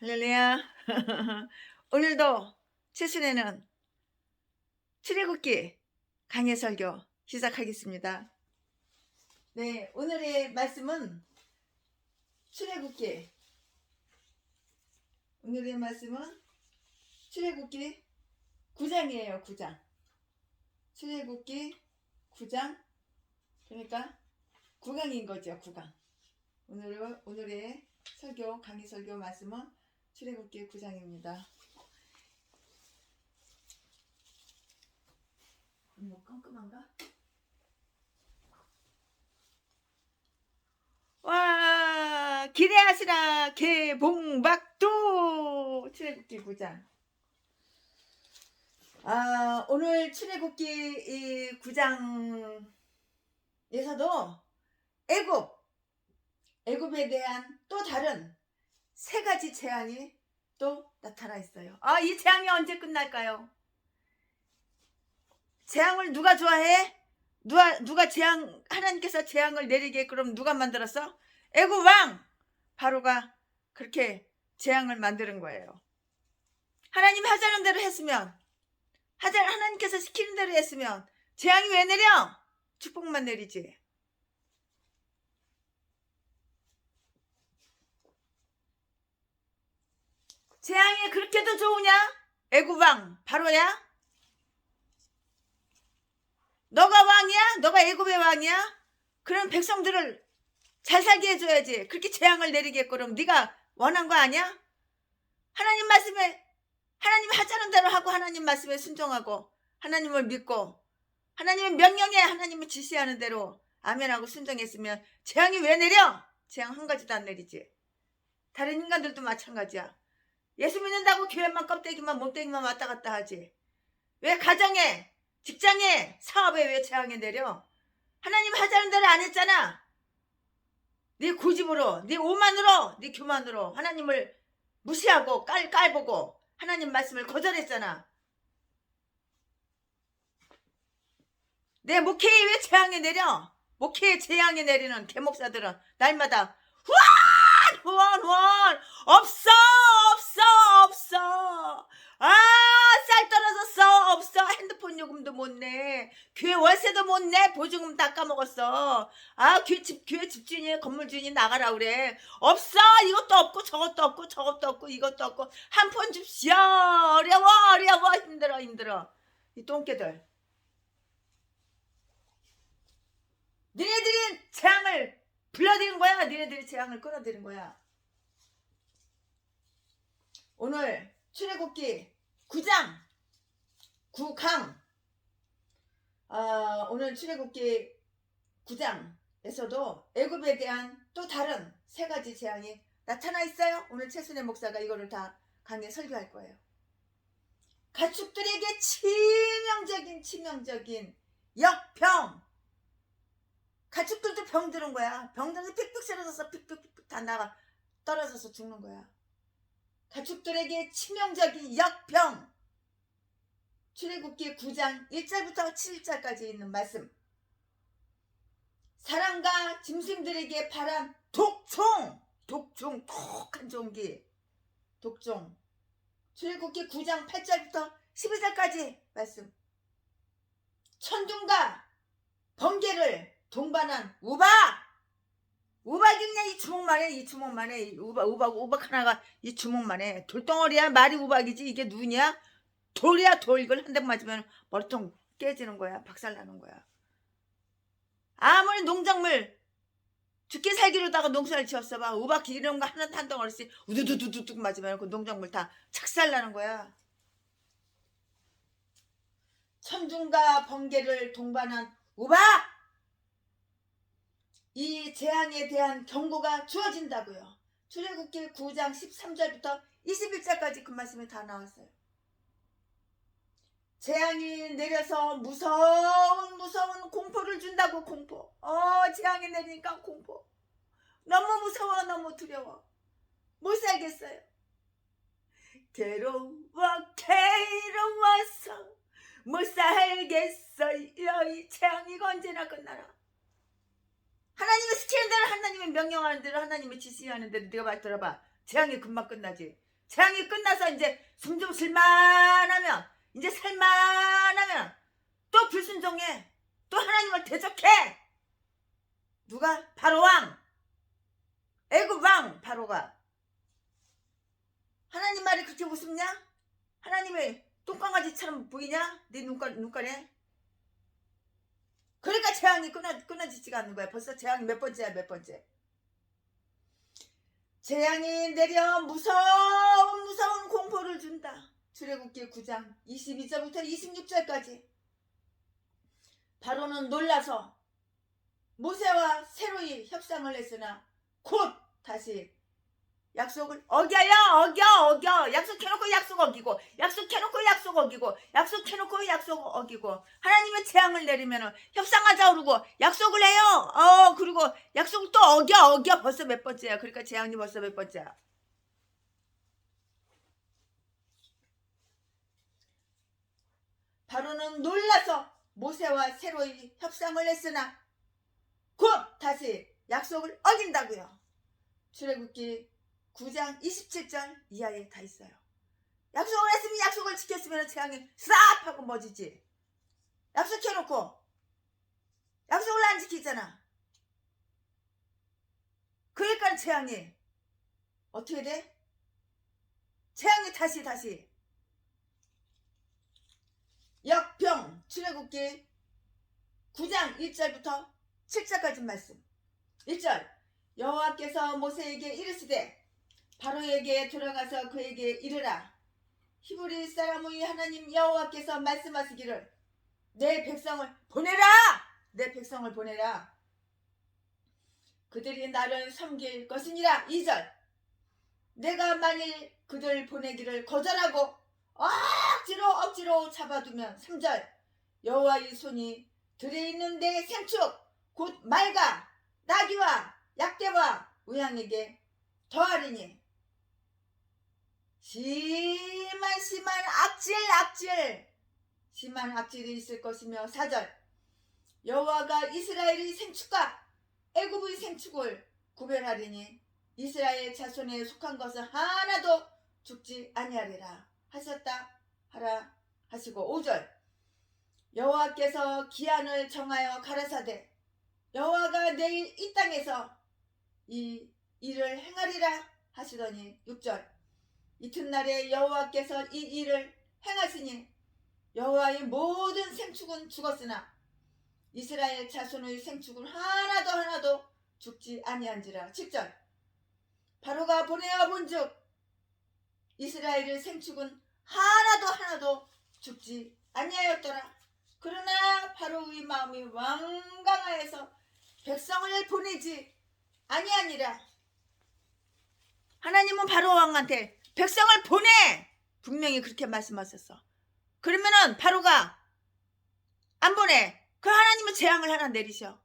할렐루야. 오늘도 최순애는 출애굽기 강해 설교 시작하겠습니다. 네, 오늘의 말씀은 출애굽기. 오늘의 말씀은 출애굽기 9장이에요. 9장. 출애굽기 9장. 그러니까 9강인 거죠. 9강. 오늘의 설교 강의 설교 말씀은 출애굽기 9장입니다. 뭐 깜깜한가? 와, 기대하시라 개봉박두. 출애굽기 9장. 오늘 출애굽기 9장에서도 애굽에 대한 또 다른 세 가지 재앙이 또 나타나 있어요. 이 재앙이 언제 끝날까요? 재앙을 누가 좋아해? 누가 하나님께서 재앙을 내리게 그럼 누가 만들었어? 애굽 왕 바로가 그렇게 재앙을 만드는 거예요. 하나님 하자는 대로 했으면, 하나님께서 시키는 대로 했으면 재앙이 왜 내려? 축복만 내리지. 재앙이 그렇게도 좋으냐? 애굽 왕 바로야? 너가 왕이야? 너가 애굽의 왕이야? 그럼 백성들을 잘 살게 해줘야지. 그렇게 재앙을 내리게끔 네가 원한 거 아니야? 하나님 말씀에, 하나님 하자는 대로 하고 하나님 말씀에 순종하고 하나님을 믿고 하나님의 명령에 하나님을 지시하는 대로 아멘하고 순종했으면 재앙이 왜 내려? 재앙 한 가지도 안 내리지. 다른 인간들도 마찬가지야. 예수 믿는다고 교회만 껍데기만 몸뚱이만 왔다 갔다 하지. 왜 가정에, 직장에, 사업에 왜 재앙이 내려? 하나님 하자는 대로 안 했잖아. 네 고집으로, 네 오만으로, 네 교만으로 하나님을 무시하고 깔보고 하나님 말씀을 거절했잖아. 내 목회에 왜 재앙이 내려? 목회에 재앙이 내리는 개목사들은 날마다 후원 없어. 쌀 떨어졌어. 없어. 핸드폰 요금도 못 내. 교회 월세도 못 내. 보증금 다 까먹었어. 교회 집주인이 건물주인이 나가라 그래. 없어. 이것도 없고 저것도 없고 이것도 없고 한 푼 줍시오. 어려워. 힘들어. 이 똥개들. 니네들이 재앙을 불러들인 거야. 니네들이 재앙을 끌어들인 거야. 오늘 출애굽기 9장 9강. 오늘 출애굽기 9장에서도 애굽에 대한 또 다른 세 가지 재앙이 나타나 있어요. 오늘 최순애 목사가 이거를 다 강의 설교할 거예요. 가축들에게 치명적인 역병. 가축들도 병 들은 거야. 병 들어서 픽픽 쓰러져서 픽픽 다 나가 떨어져서 죽는 거야. 가축들에게 치명적인 역병. 출애굽기 9장 1절부터 7절까지 있는 말씀. 사람과 짐승들에게 발한 독종 톡한 종기 독종. 출애굽기 9장 8절부터 12절까지 말씀. 천둥과 번개를 동반한 우박이냐 이 주먹만해 우박 하나가 이 주먹만해. 돌덩어리야. 말이 우박이지 이게 누구냐? 돌이야 돌. 이걸 한 대 맞으면 머리통 깨지는 거야. 박살나는 거야. 아무리 농작물 죽기 살기로다가 농사를 지었어봐. 우박 이런 거 하나 한 덩어리씩 우두두두둑 맞으면 그 농작물 다 착살나는 거야. 천둥과 번개를 동반한 우박. 이 재앙에 대한 경고가 주어진다고요. 출애굽기 9장 13절부터 21절까지 그 말씀이 다 나왔어요. 재앙이 내려서 무서운 공포를 준다고. 공포. 재앙이 내리니까 공포. 너무 무서워. 너무 두려워. 못 살겠어요. 괴로워서 못 살겠어요. 이 재앙이 언제나 끝나라. 하나님이 시키는 대로, 하나님이 명령하는 대로, 하나님이 지시하는 대로 네가 말 들어봐. 재앙이 금방 끝나지. 재앙이 끝나서 이제 숨 좀 쉴만하면, 이제 살만하면 또 불순종해. 또 하나님을 대적해. 누가? 바로 왕. 애굽 왕 바로가. 하나님 말이 그렇게 우습냐? 하나님의 똥강아지처럼 보이냐? 네 눈깔에? 그러니까 재앙이 끊어지지가 않는 거야. 벌써 재앙이 몇 번째야, 몇 번째. 재앙이 내려 무서운 공포를 준다. 출애굽기 9장 22절부터 26절까지. 바로는 놀라서 모세와 새로이 협상을 했으나 곧 다시 약속을 어겨. 약속해놓고 약속 어기고, 약속해놓고 약속 어기고, 약속해놓고 약속 어기고, 하나님의 재앙을 내리면 협상하자 그러고 약속을 해요. 그리고 약속을 또 어겨. 벌써 몇 번째야. 그러니까 재앙이 벌써 몇 번째야. 바로는 놀라서 모세와 새로이 협상을 했으나 곧 다시 약속을 어긴다고요. 출애굽기 9장 27절 이하에 다 있어요. 약속을 했으면, 약속을 지켰으면 재앙이 싹 하고 멎이지. 약속해놓고 약속을 안 지키잖아. 그러니까 재앙이 어떻게 돼? 재앙이 다시 역병. 출애굽기 9장 1절부터 7절까지 말씀. 1절. 여호와께서 모세에게 이르시되 바로에게 들어가서 그에게 이르라. 히브리 사람의 하나님 여호와께서 말씀하시기를 내 백성을 보내라. 내 백성을 보내라. 그들이 나를 섬길 것이니라. 2절. 내가 만일 그들 보내기를 거절하고 억지로 잡아두면. 3절. 여호와의 손이 들에 있는 내 생축 곧 말과 나귀와 약대와 우양에게 더하리니 심한 악질이 있을 것이며. 4절. 여호와가 이스라엘의 생축과 애굽의 생축을 구별하리니 이스라엘 자손에 속한 것은 하나도 죽지 아니하리라 하셨다 하라 하시고. 5절. 여호와께서 기한을 정하여 가라사대 여호와가 내일 이 땅에서 이 일을 행하리라 하시더니. 6절. 이튿날에 여호와께서 이 일을 행하시니 여호와의 모든 생축은 죽었으나 이스라엘 자손의 생축은 하나도 죽지 아니한지라. 7절. 바로가 보내어 본즉 이스라엘의 생축은 하나도 죽지 아니하였더라. 그러나 바로의 마음이 완강하여서 백성을 보내지 아니하니라. 하나님은 바로 왕한테 백성을 보내! 분명히 그렇게 말씀하셨어. 그러면은 바로가 안 보내. 그 하나님은 재앙을 하나 내리셔.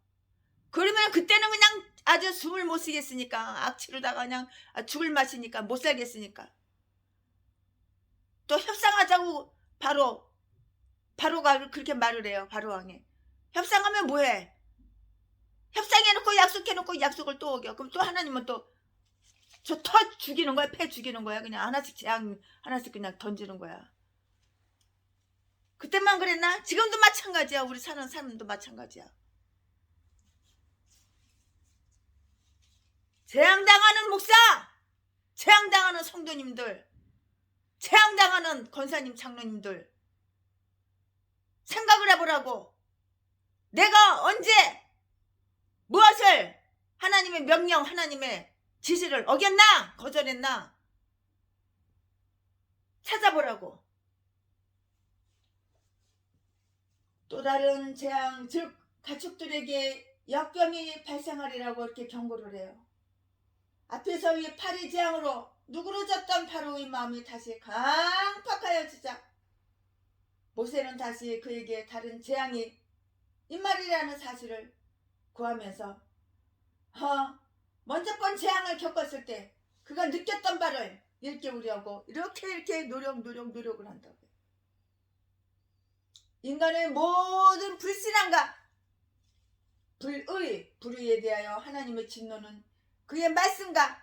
그러면 그때는 그냥 아주 숨을 못 쉬겠으니까, 악취로다가 그냥 죽을 맛이니까 못 살겠으니까 또 협상하자고 바로가 그렇게 말을 해요. 바로 왕이. 협상하면 뭐해? 협상해놓고 약속해놓고 약속을 또 어겨. 그럼 또 하나님은 또 저 터 죽이는 거야. 패 죽이는 거야. 그냥 하나씩 재앙 하나씩 그냥 던지는 거야. 그때만 그랬나? 지금도 마찬가지야. 우리 사는 사람도 마찬가지야. 재앙당하는 목사, 재앙당하는 성도님들, 재앙당하는 권사님 장로님들 생각을 해보라고. 내가 언제 무엇을 하나님의 명령, 하나님의 지시를 어겼나? 거절했나? 찾아보라고. 또 다른 재앙, 즉 가축들에게 역병이 발생하리라고 이렇게 경고를 해요. 앞에서 이 파리 재앙으로 누그러졌던 바로의 마음이 다시 강팍하여지자 모세는 다시 그에게 다른 재앙이 임말이라는 사실을 구하면서 먼저 번 재앙을 겪었을 때 그가 느꼈던 바를 일깨우려고 이렇게 노력을 한다고요. 인간의 모든 불신앙과 불의에 대하여 하나님의 진노는 그의 말씀과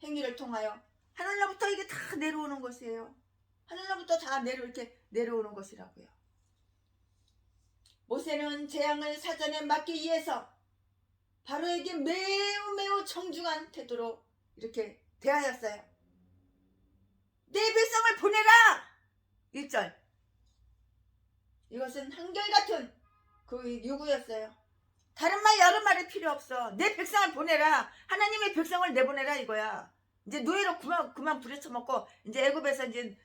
행위를 통하여 하늘로부터 이게 다 내려오는 것이에요. 하늘로부터 다 이렇게 내려오는 것이라고요. 모세는 재앙을 사전에 막기 위해서 바로에게 매우 매우 정중한 태도로 이렇게 대하였어요. 내 백성을 보내라! 1절. 이것은 한결같은 그 요구였어요. 다른 말 여러 말이 필요 없어. 내 백성을 보내라. 하나님의 백성을 내보내라 이거야. 이제 노예로 그만 부려쳐먹고 이제 애굽에서 이제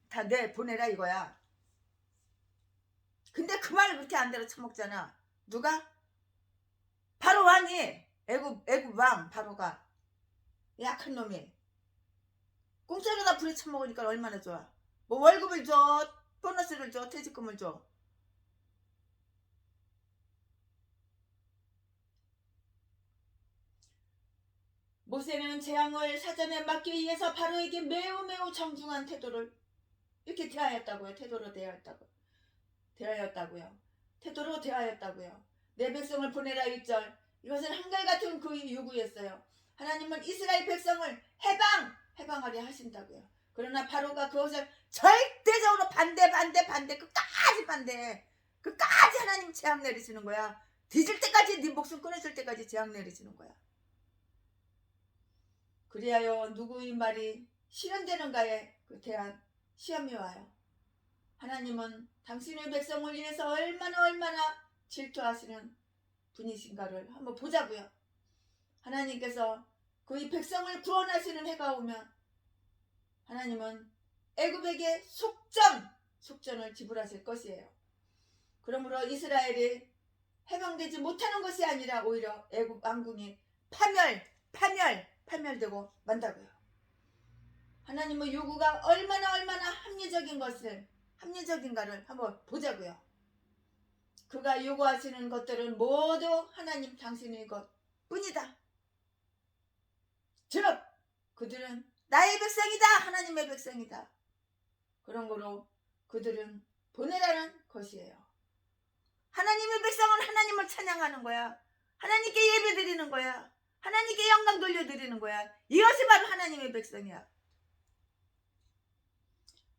다 내보내라 이거야. 근데 그 말을 그렇게 안 들어 쳐먹잖아. 누가? 바로 왕이 애굽 왕 바로가 약한 놈이 공짜로 다 부려쳐먹으니까 얼마나 좋아. 뭐 월급을 줘, 보너스를 줘, 퇴직금을 줘. 모세는 재앙을 사전에 막기 위해서 바로에게 매우 매우 정중한 태도를 이렇게 대하였다고요. 태도로 대하였다고요. 내 백성을 보내라 1절. 이것은 한결같은 그 요구였어요. 하나님은 이스라엘 백성을 해방하려 하신다고요. 그러나 바로가 그것을 절대적으로 반대 끝까지 반대해. 끝까지 하나님 재앙 내리시는 거야. 뒤질 때까지 네 목숨 끊어질 때까지 재앙 내리시는 거야. 그리하여 누구의 말이 실현되는가에 그 대한 시험이 와요. 하나님은 당신의 백성을 위해서 얼마나 질투하시는 분이신가를 한번 보자고요. 하나님께서 그의 백성을 구원하시는 해가 오면 하나님은 애굽에게 속전을 지불하실 것이에요. 그러므로 이스라엘이 해방되지 못하는 것이 아니라 오히려 애굽 왕궁이 파멸되고 만다고요. 하나님의 요구가 얼마나 합리적인가를 한번 보자고요. 그가 요구하시는 것들은 모두 하나님 당신의 것 뿐이다. 즉 그들은 나의 백성이다. 하나님의 백성이다. 그런 거로 그들은 보내라는 것이에요. 하나님의 백성은 하나님을 찬양하는 거야. 하나님께 예배드리는 거야. 하나님께 영광 돌려드리는 거야. 이것이 바로 하나님의 백성이야.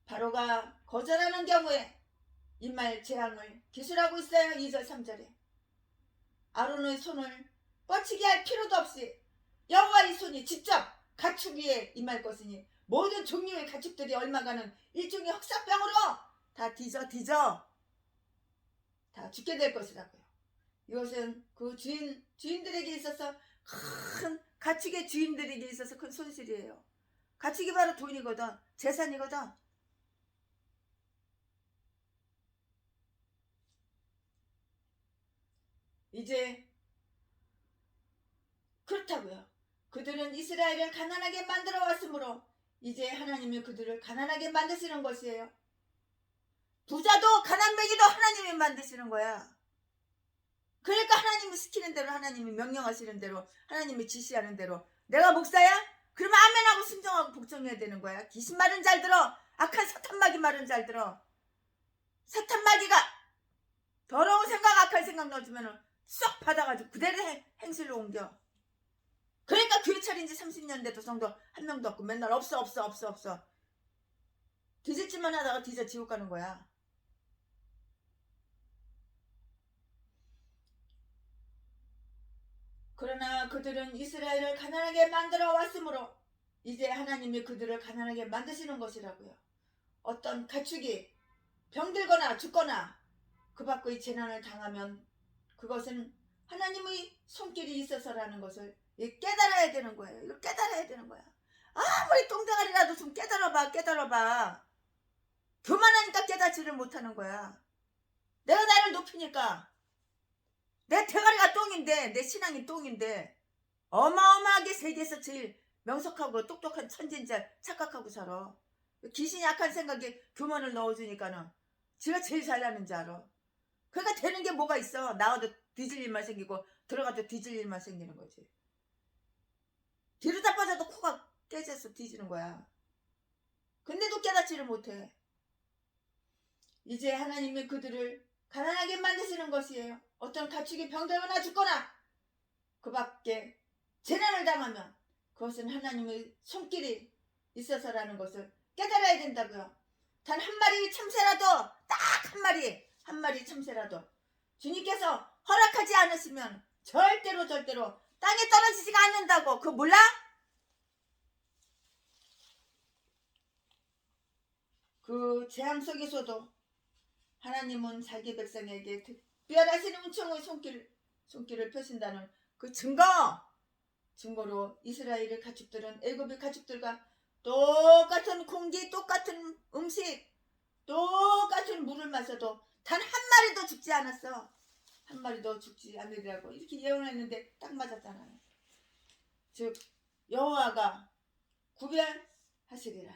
바로가 거절하는 경우에 이말 재앙을 기술하고 있어요. 2절 3절에 아론의 손을 뻗치게 할 필요도 없이 여호와의 손이 직접 가축 위에 임할 것이니 모든 종류의 가축들이 얼마가는 일종의 흑사병으로 다 뒤져 다 죽게 될 것이라고요. 이것은 그 주인들에게 있어서 큰 가축의 주인들에게 있어서 큰 손실이에요. 가축이 바로 돈이거든. 재산이거든. 이제 그렇다고요. 그들은 이스라엘을 가난하게 만들어 왔으므로 이제 하나님이 그들을 가난하게 만드시는 것이에요. 부자도 가난뱅이도 하나님이 만드시는 거야. 그러니까 하나님이 시키는 대로, 하나님이 명령하시는 대로, 하나님이 지시하는 대로 내가 목사야? 그러면 아멘하고 순종하고 복종해야 되는 거야. 귀신 말은 잘 들어. 악한 사탄마귀 말은 잘 들어. 사탄마귀가 더러운 생각, 악한 생각 넣어주면 쏙 받아가지고 그대로 행실로 옮겨. 그러니까 교회 차린 지 30년 돼도 성도 한 명도 없고 맨날 없어. 뒤질짓만 하다가 뒤져 지옥 가는 거야. 그러나 그들은 이스라엘을 가난하게 만들어 왔으므로 이제 하나님이 그들을 가난하게 만드시는 것이라고요. 어떤 가축이 병들거나 죽거나 그 밖의 재난을 당하면 그것은 하나님의 손길이 있어서라는 것을 깨달아야 되는 거예요. 이거 깨달아야 되는 거야. 아무리 똥덩어리라도 좀 깨달아봐. 교만하니까 깨닫지를 못하는 거야. 내가 나를 높이니까 내 대가리가 똥인데, 내 신앙이 똥인데 어마어마하게 세계에서 제일 명석하고 똑똑한 천재인 줄 착각하고 살아. 귀신이 약한 생각에 교만을 넣어주니까는 지가 제일 잘나는 줄 알아. 그러니까 되는 게 뭐가 있어. 나와도 뒤질 일만 생기고 들어가도 뒤질 일만 생기는 거지. 뒤로 다 빠져도 코가 깨져서 뒤지는 거야. 근데도 깨닫지를 못해. 이제 하나님이 그들을 가난하게 만드시는 것이에요. 어떤 가축이 병들거나 죽거나 그 밖에 재난을 당하면 그것은 하나님의 손길이 있어서라는 것을 깨달아야 된다고요. 단 한 마리 참새라도, 딱 한 마리 참새라도 주님께서 허락하지 않으시면 절대로 땅에 떨어지지가 않는다고. 그거 몰라? 그 재앙 속에서도 하나님은 자기 백성에게 특별하신 은총의 손길을 펴신다는 그 증거로 이스라엘의 가축들은 애굽의 가축들과 똑같은 공기, 똑같은 음식, 똑같은 물을 마셔도 단 한 마리도 죽지 않았어. 한 마리도 죽지 않으리라고 이렇게 예언했는데 딱 맞았잖아요. 즉 여호와가 구별하시리라.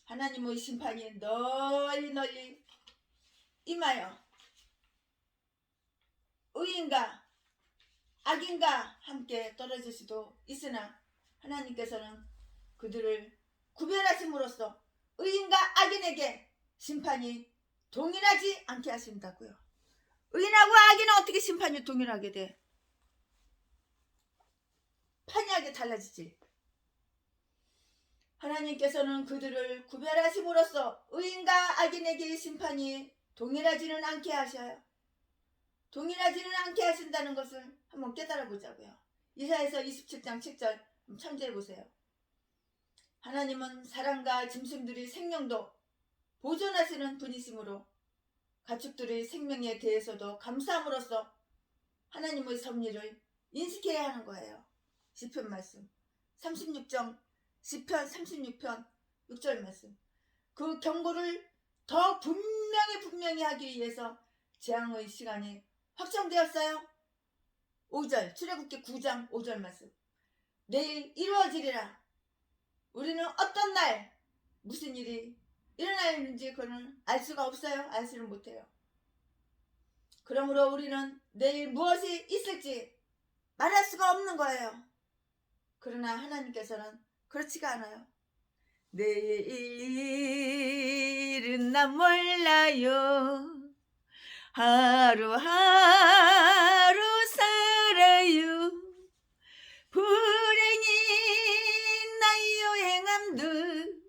하나님의 심판이 널리 임하여 의인과 악인과 함께 떨어질 수도 있으나 하나님께서는 그들을 구별하심으로써 의인과 악인에게 심판이 동일하지 않게 하신다고요. 의인하고 악인은 어떻게 심판이 동일하게 돼? 판이하게 달라지지. 하나님께서는 그들을 구별하심으로써 의인과 악인에게 심판이 동일하지는 않게 하셔요. 동일하지는 않게 하신다는 것을 한번 깨달아 보자고요. 이사야서 27장 7절 참조해 보세요. 하나님은 사람과 짐승들의 생명도 보존하시는 분이시므로 가축들의 생명에 대해서도 감사함으로써 하나님의 섭리를 인식해야 하는 거예요. 시편 말씀 36장 시편 36편 6절 말씀. 그 경고를 더 분명히 하기 위해서 재앙의 시간이 확정되었어요. 5절 출애굽기 9장 5절 말씀. 내일 이루어지리라. 우리는 어떤 날 무슨 일이 일어나는지 그는 알 수가 없어요. 알지는 못해요. 그러므로 우리는 내일 무엇이 있을지 말할 수가 없는 거예요. 그러나 하나님께서는 그렇지가 않아요. 내일은 나 몰라요. 하루하루 살아요. 불행이 나요 행함들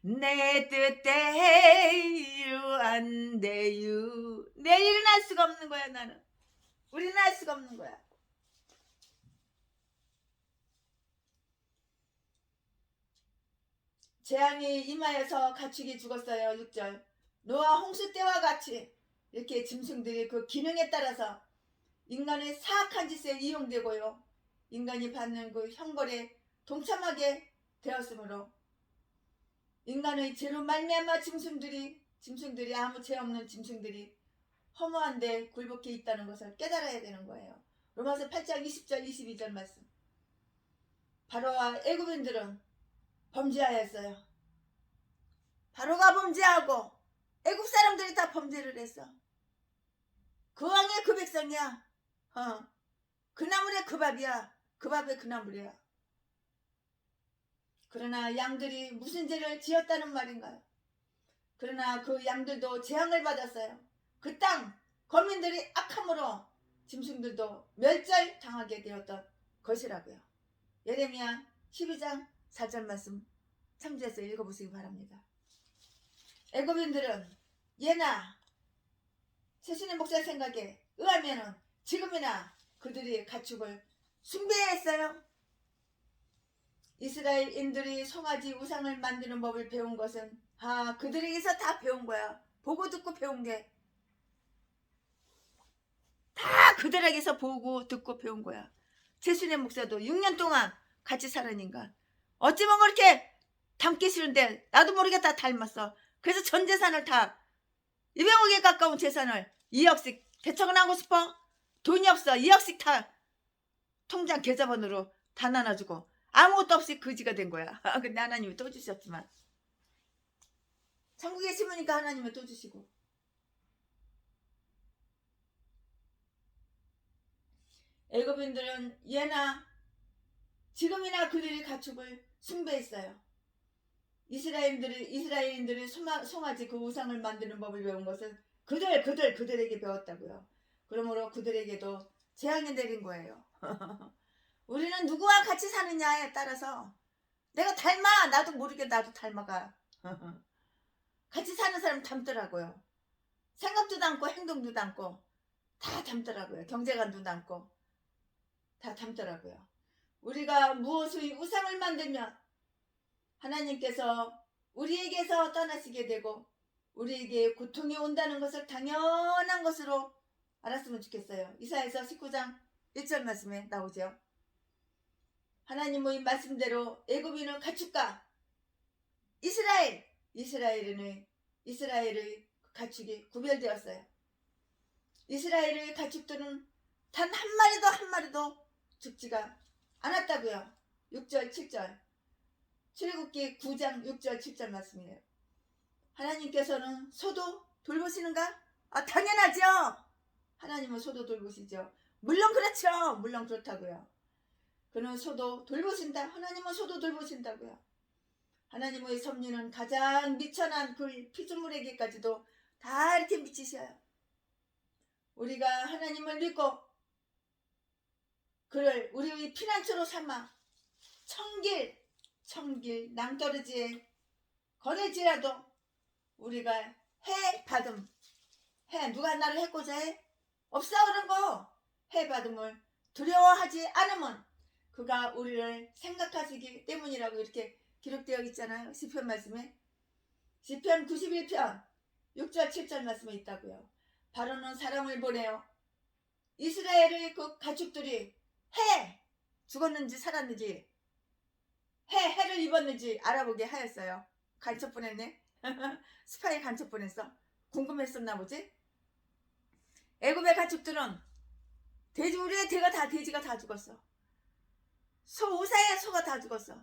내 뜻대로 안 돼요. 내일은 알 수가 없는 거야. 나는 우리는 알 수가 없는 거야. 재앙이 임하여서 가축이 죽었어요. 6절. 노아 홍수 때와 같이 이렇게 짐승들이 그 기능에 따라서 인간의 사악한 짓에 이용되고요. 인간이 받는 그 형벌에 동참하게 되었으므로 인간의 죄로 말미암아 짐승들이 아무 죄 없는 짐승들이 허무한데 굴복해 있다는 것을 깨달아야 되는 거예요. 로마서 8장 20절 22절 말씀. 바로와 애굽인들은 범죄하였어요. 바로가 범죄하고 애굽 사람들이 다 범죄를 했어. 그 왕의 그 백성이야. 그 나물의 그 밥이야. 그 밥의 그 나물이야. 그러나 양들이 무슨 죄를 지었다는 말인가요? 그러나 그 양들도 재앙을 받았어요. 그 땅 거민들이 악함으로 짐승들도 멸절당하게 되었던 것이라고요. 예레미야 12장 4절 말씀 참조해서 읽어보시기 바랍니다. 애굽인들은 예나 최신의 목사 생각에 의하면은 지금이나 그들이 가축을 숭배했어요. 이스라엘인들이 송아지 우상을 만드는 법을 배운 것은 그들에게서 다 배운 거야. 보고 듣고 배운 게 다 그들에게서 보고 듣고 배운 거야. 최순의 목사도 6년 동안 같이 살은 인간. 어찌면 그렇게 닮기 싫은데 나도 모르게 다 닮았어. 그래서 전 재산을 다 200억에 가까운 재산을 2억씩 대청을 하고 싶어? 돈이 없어. 2억씩 다 통장 계좌번호로 다 나눠주고 아무것도 없이 거지가 된 거야. 근데 하나님이 또 주셨지만 천국에 심으니까 하나님이 또 주시고. 애굽인들은 예나 지금이나 그들이 가축을 숭배했어요. 이스라엘인들이 송아지 그 우상을 만드는 법을 배운 것은 그들에게 배웠다고요. 그러므로 그들에게도 재앙이 내린 거예요. 우리는 누구와 같이 사느냐에 따라서 내가 닮아. 나도 모르게 나도 닮아가. 같이 사는 사람 닮더라고요. 생각도 닮고 행동도 닮고 다 닮더라고요. 경제관도 닮고 다 닮더라고요. 우리가 무엇의 우상을 만들면 하나님께서 우리에게서 떠나시게 되고 우리에게 고통이 온다는 것을 당연한 것으로 알았으면 좋겠어요. 이사야서 19장 1절 말씀에 나오죠. 하나님의 말씀대로 애굽인은 가축과 이스라엘의 가축이 구별되었어요. 이스라엘의 가축들은 단 한 마리도 죽지가 않았다고요. 6절 7절 출애굽기 9장 6절 7절 말씀이에요. 하나님께서는 소도 돌보시는가? 당연하죠. 하나님은 소도 돌보시죠. 물론 그렇죠. 물론 그렇다고요. 그는 소도 돌보신다. 하나님은 소도 돌보신다고요. 하나님의 섭리는 가장 미천한 그 피조물에게까지도 다 이렇게 미치셔요. 우리가 하나님을 믿고 그를 우리의 피난처로 삼아 청길 낭떠러지에 거래지라도 우리가 누가 나를 해코자 해? 없어 그런 거. 해받음을 두려워하지 않으면 그가 우리를 생각하시기 때문이라고 이렇게 기록되어 있잖아요. 시편 말씀에. 시편 91편 6절 7절 말씀에 있다고요. 바로는 사람을 보내요. 이스라엘의 그 가축들이 죽었는지 살았는지 해를 입었는지 알아보게 하였어요. 간첩 보냈네. 스파이 간첩 보냈어. 궁금했었나 보지. 애굽의 가축들은 우리의 돼지가 다 죽었어. 우사의 소가 다 죽었어.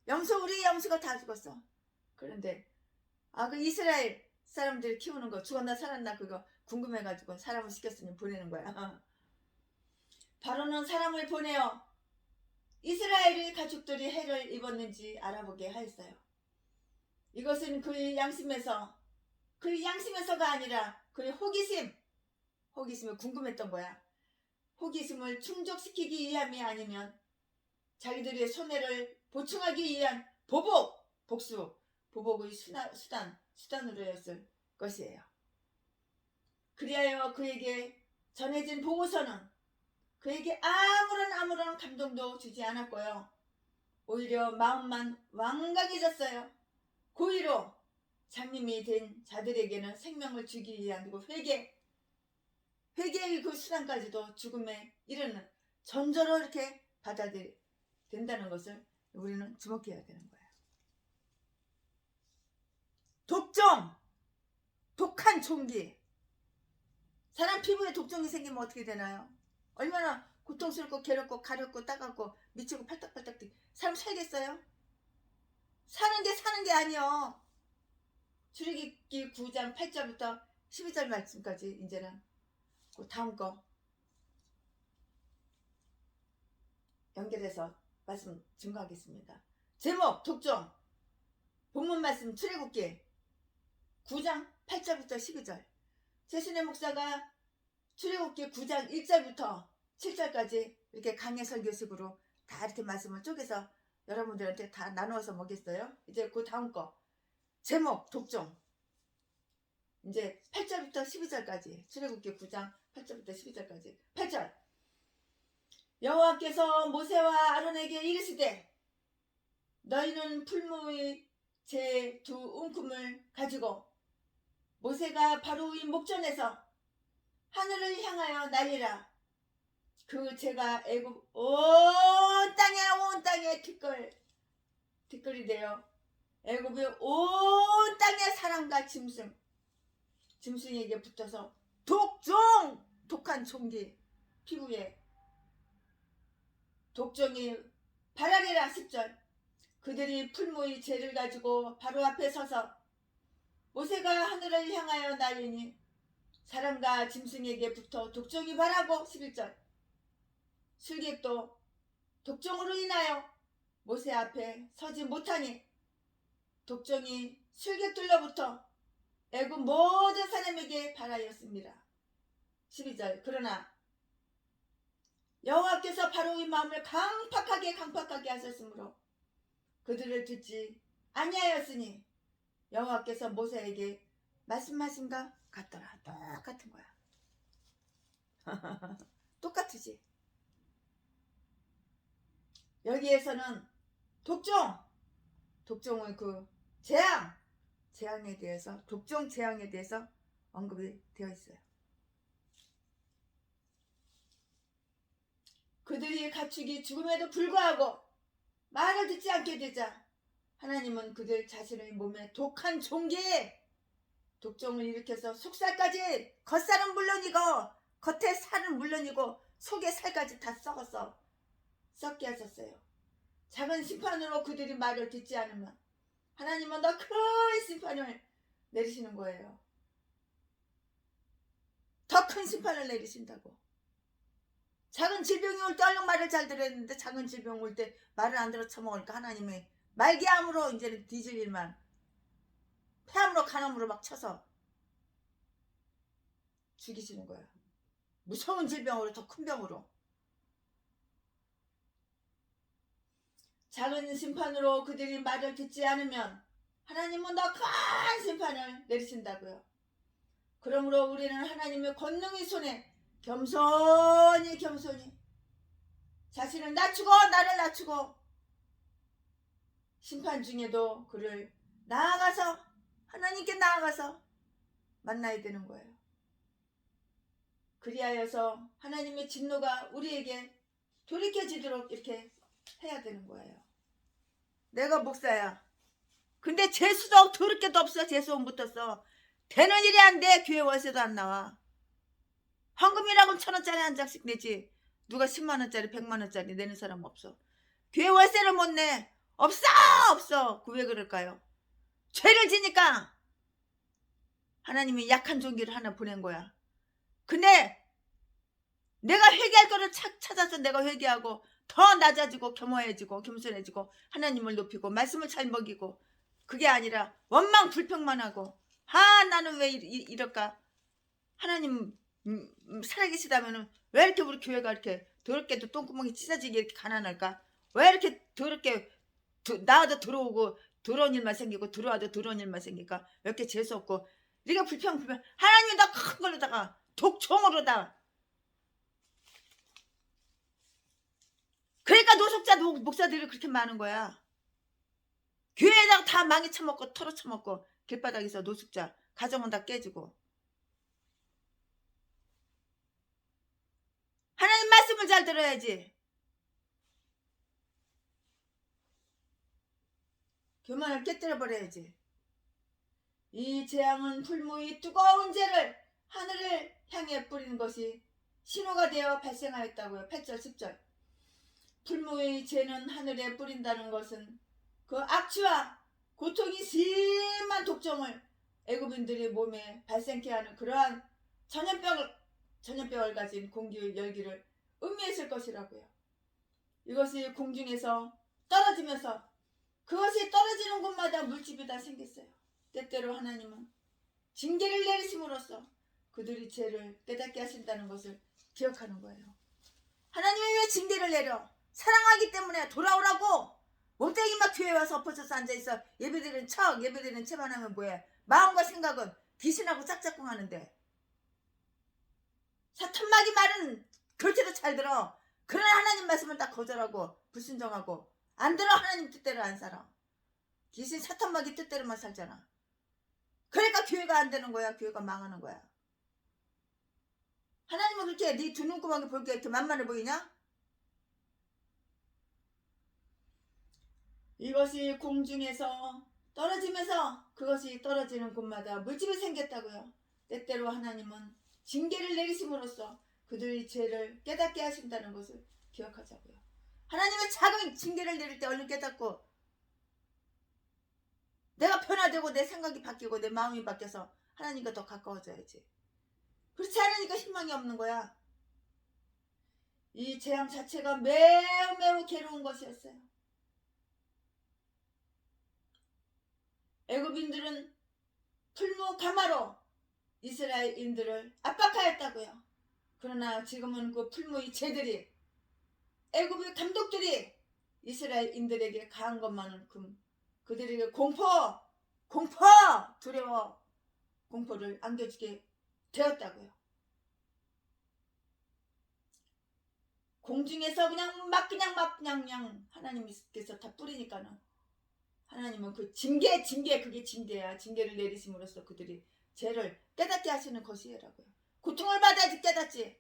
우리의 염소가 다 죽었어. 그런데 그 이스라엘 사람들이 키우는 거 죽었나 살았나 그거 궁금해가지고 사람을 시켰으니 보내는 거야. 바로는 사람을 보내어 이스라엘의 가축들이 해를 입었는지 알아보게 하였어요. 이것은 그의 양심에서가 아니라 그의 호기심을 궁금했던 거야. 호기심을 충족시키기 위함이 아니면 자기들의 손해를 보충하기 위한 보복의 수단으로였을 것이에요. 그리하여 그에게 전해진 보고서는 그에게 아무런 감동도 주지 않았고요. 오히려 마음만 완강해졌어요. 고의로 장님이 된 자들에게는 생명을 주기 위한 회개의 그 수단까지도 죽음에 이르는 전저로 이렇게 받아들인다는 것을 우리는 주목해야 되는 거예요. 독한 종기. 사람 피부에 독종이 생기면 어떻게 되나요? 얼마나 고통스럽고 괴롭고 가렵고 따갑고 미치고 팔딱팔딱 사람 살겠어요? 사는 게 아니요. 출애굽기 9장 8절부터 12절 말씀까지 이제는 그 다음 거 연결해서 말씀 증거하겠습니다. 제목 독종. 본문 말씀 출애굽기 9장 8절부터 12절. 최순애 목사가 출애굽기 9장 1절부터 7절까지 이렇게 강해 설교식으로 다 이렇게 말씀을 쪼개서 여러분들한테 다 나누어서 먹였어요. 이제 그 다음 거 제목 독종. 이제 8절부터 12절까지 출애굽기 9장 8절부터 12절까지. 8절. 여호와께서 모세와 아론에게 이르시되 너희는 풀무의 제 두 움큼을 가지고 모세가 바로의 목전에서 하늘을 향하여 날리라. 그 제가 애굽 온 땅에 티끌이 되어 애굽의 온 땅의 사람과 짐승에게 붙어서 독한 총기 피부에 독종이 발하리라. 10절. 그들이 풀무의 재를 가지고 바로 앞에 서서 모세가 하늘을 향하여 날리니 사람과 짐승에게 붙어 독종이 발하고. 11절. 술객도 독종으로 인하여 모세 앞에 서지 못하니 독종이 술객들로부터 애굽 모든 사람에게 발하였습니다. 12절. 그러나 여호와께서 바로의 마음을 강팍하게 하셨으므로 그들을 듣지 아니하였으니 여호와께서 모세에게 말씀하신가 같더라. 똑같은 거야. 똑같으지. 여기에서는 독종의 그 재앙에 대해서, 독종 재앙에 대해서 언급이 되어 있어요. 그들이 가축이 죽음에도 불구하고 말을 듣지 않게 되자 하나님은 그들 자신의 몸에 독한 종기에 독종을 일으켜서 속살까지, 겉살은 물론이고 겉에 살은 물론이고 속에 살까지 다 썩어서 썩게 하셨어요. 작은 심판으로 그들이 말을 듣지 않으면 하나님은 더 큰 심판을 내리시는 거예요. 더 큰 심판을 내리신다고. 작은 질병이 올 때 얼른 말을 잘 들었는데 작은 질병 올 때 말을 안 들어 처먹으니까 하나님이 말기암으로 이제는 뒤질 일만, 폐암으로 간암으로 막 쳐서 죽이시는 거야. 무서운 질병으로, 더 큰 병으로. 작은 심판으로 그들이 말을 듣지 않으면 하나님은 더 큰 심판을 내리신다고요. 그러므로 우리는 하나님의 권능의 손에 겸손히 자신을 낮추고 나를 낮추고 심판 중에도 그를 나아가서, 하나님께 나아가서 만나야 되는 거예요. 그리하여서 하나님의 진노가 우리에게 돌이켜지도록 이렇게 해야 되는 거예요. 내가 목사야. 근데 재수도 더럽게도 없어. 재수원 붙었어. 되는 일이 안 돼. 교회 월세도 안 나와. 헌금이라고는 1,000원짜리 한 장씩 내지. 누가 10만원짜리 100만원짜리 내는 사람 없어. 교회 월세를 못 내. 없어. 그 왜 그럴까요? 죄를 지니까 하나님이 약한 종기를 하나 보낸 거야. 근데 내가 회개할 거를 찾아서 내가 회개하고 더 낮아지고 겸허해지고 겸손해지고 하나님을 높이고 말씀을 잘 먹이고, 그게 아니라 원망 불평만 하고 나는 왜 이럴까? 하나님 살아계시다면 왜 이렇게 우리 교회가 이렇게 더럽게도 똥구멍이 찢어지게 이렇게 가난할까? 왜 이렇게 더럽게 나와도 들어오고 더러운 일만 생기고 들어와도 더러운 일만 생길까? 왜 이렇게 재수없고 이렇게 불평 하나님이 다 큰 걸로다가 독종으로다. 그러니까 노숙자 목사들이 그렇게 많은 거야. 교회에다가 다 망이 쳐먹고 털어 쳐먹고 길바닥에서 노숙자 가정은 다 깨지고. 하나님 말씀을 잘 들어야지. 교만을 깨뜨려 버려야지. 이 재앙은 풀무의 뜨거운 재를 하늘을 향해 뿌리는 것이 신호가 되어 발생하였다고요. 8절 10절. 풀무의 재는 하늘에 뿌린다는 것은 그 악취와 고통이 심한 독종을 애굽인들의 몸에 발생케 하는 그러한 전염병을 가진 공기의 열기를 의미했을 것이라고요. 이것이 공중에서 떨어지면서 그것이 떨어지는 곳마다 물집이 다 생겼어요. 때때로 하나님은 징계를 내리심으로써 그들이 죄를 깨닫게 하신다는 것을 기억하는 거예요. 하나님이 왜 징계를 내려? 사랑하기 때문에 돌아오라고. 몸뚱이 막 교회 와서 엎어져서 앉아있어. 예배드리는 척, 예배드리는 채만 하면 뭐해? 마음과 생각은 귀신하고 짝짝꿍 하는데. 사탄마귀 말은 그렇게도 잘 들어. 그러나 하나님 말씀은 다 거절하고 불순종하고 안 들어. 하나님 뜻대로 안 살아. 귀신 사탄마귀 뜻대로만 살잖아. 그러니까 교회가 안 되는 거야. 교회가 망하는 거야. 하나님은 그렇게 네 두 눈구멍에 볼 게 이렇게 만만해 보이냐? 이것이 공중에서 떨어지면서 그것이 떨어지는 곳마다 물집이 생겼다고요. 때때로 하나님은 징계를 내리심으로써 그들의 죄를 깨닫게 하신다는 것을 기억하자고요. 하나님은 작은 징계를 내릴 때 얼른 깨닫고 내가 변화되고 내 생각이 바뀌고 내 마음이 바뀌어서 하나님과 더 가까워져야지. 그렇지 않으니까 희망이 없는 거야. 이 재앙 자체가 매우 괴로운 것이었어요. 애굽인들은 풀무 가마로 이스라엘인들을 압박하였다고요. 그러나 지금은 그 풀무의 죄들이, 애굽의 감독들이 이스라엘인들에게 가한 것만큼 그들에게 공포, 두려워, 공포를 안겨주게 되었다고요. 공중에서 그냥 하나님께서 다 뿌리니까는 하나님은 그 징계 그게 징계야. 징계를 내리심으로써 그들이 죄를 깨닫게 하시는 것이라고요. 고통을 받아야지 깨닫지.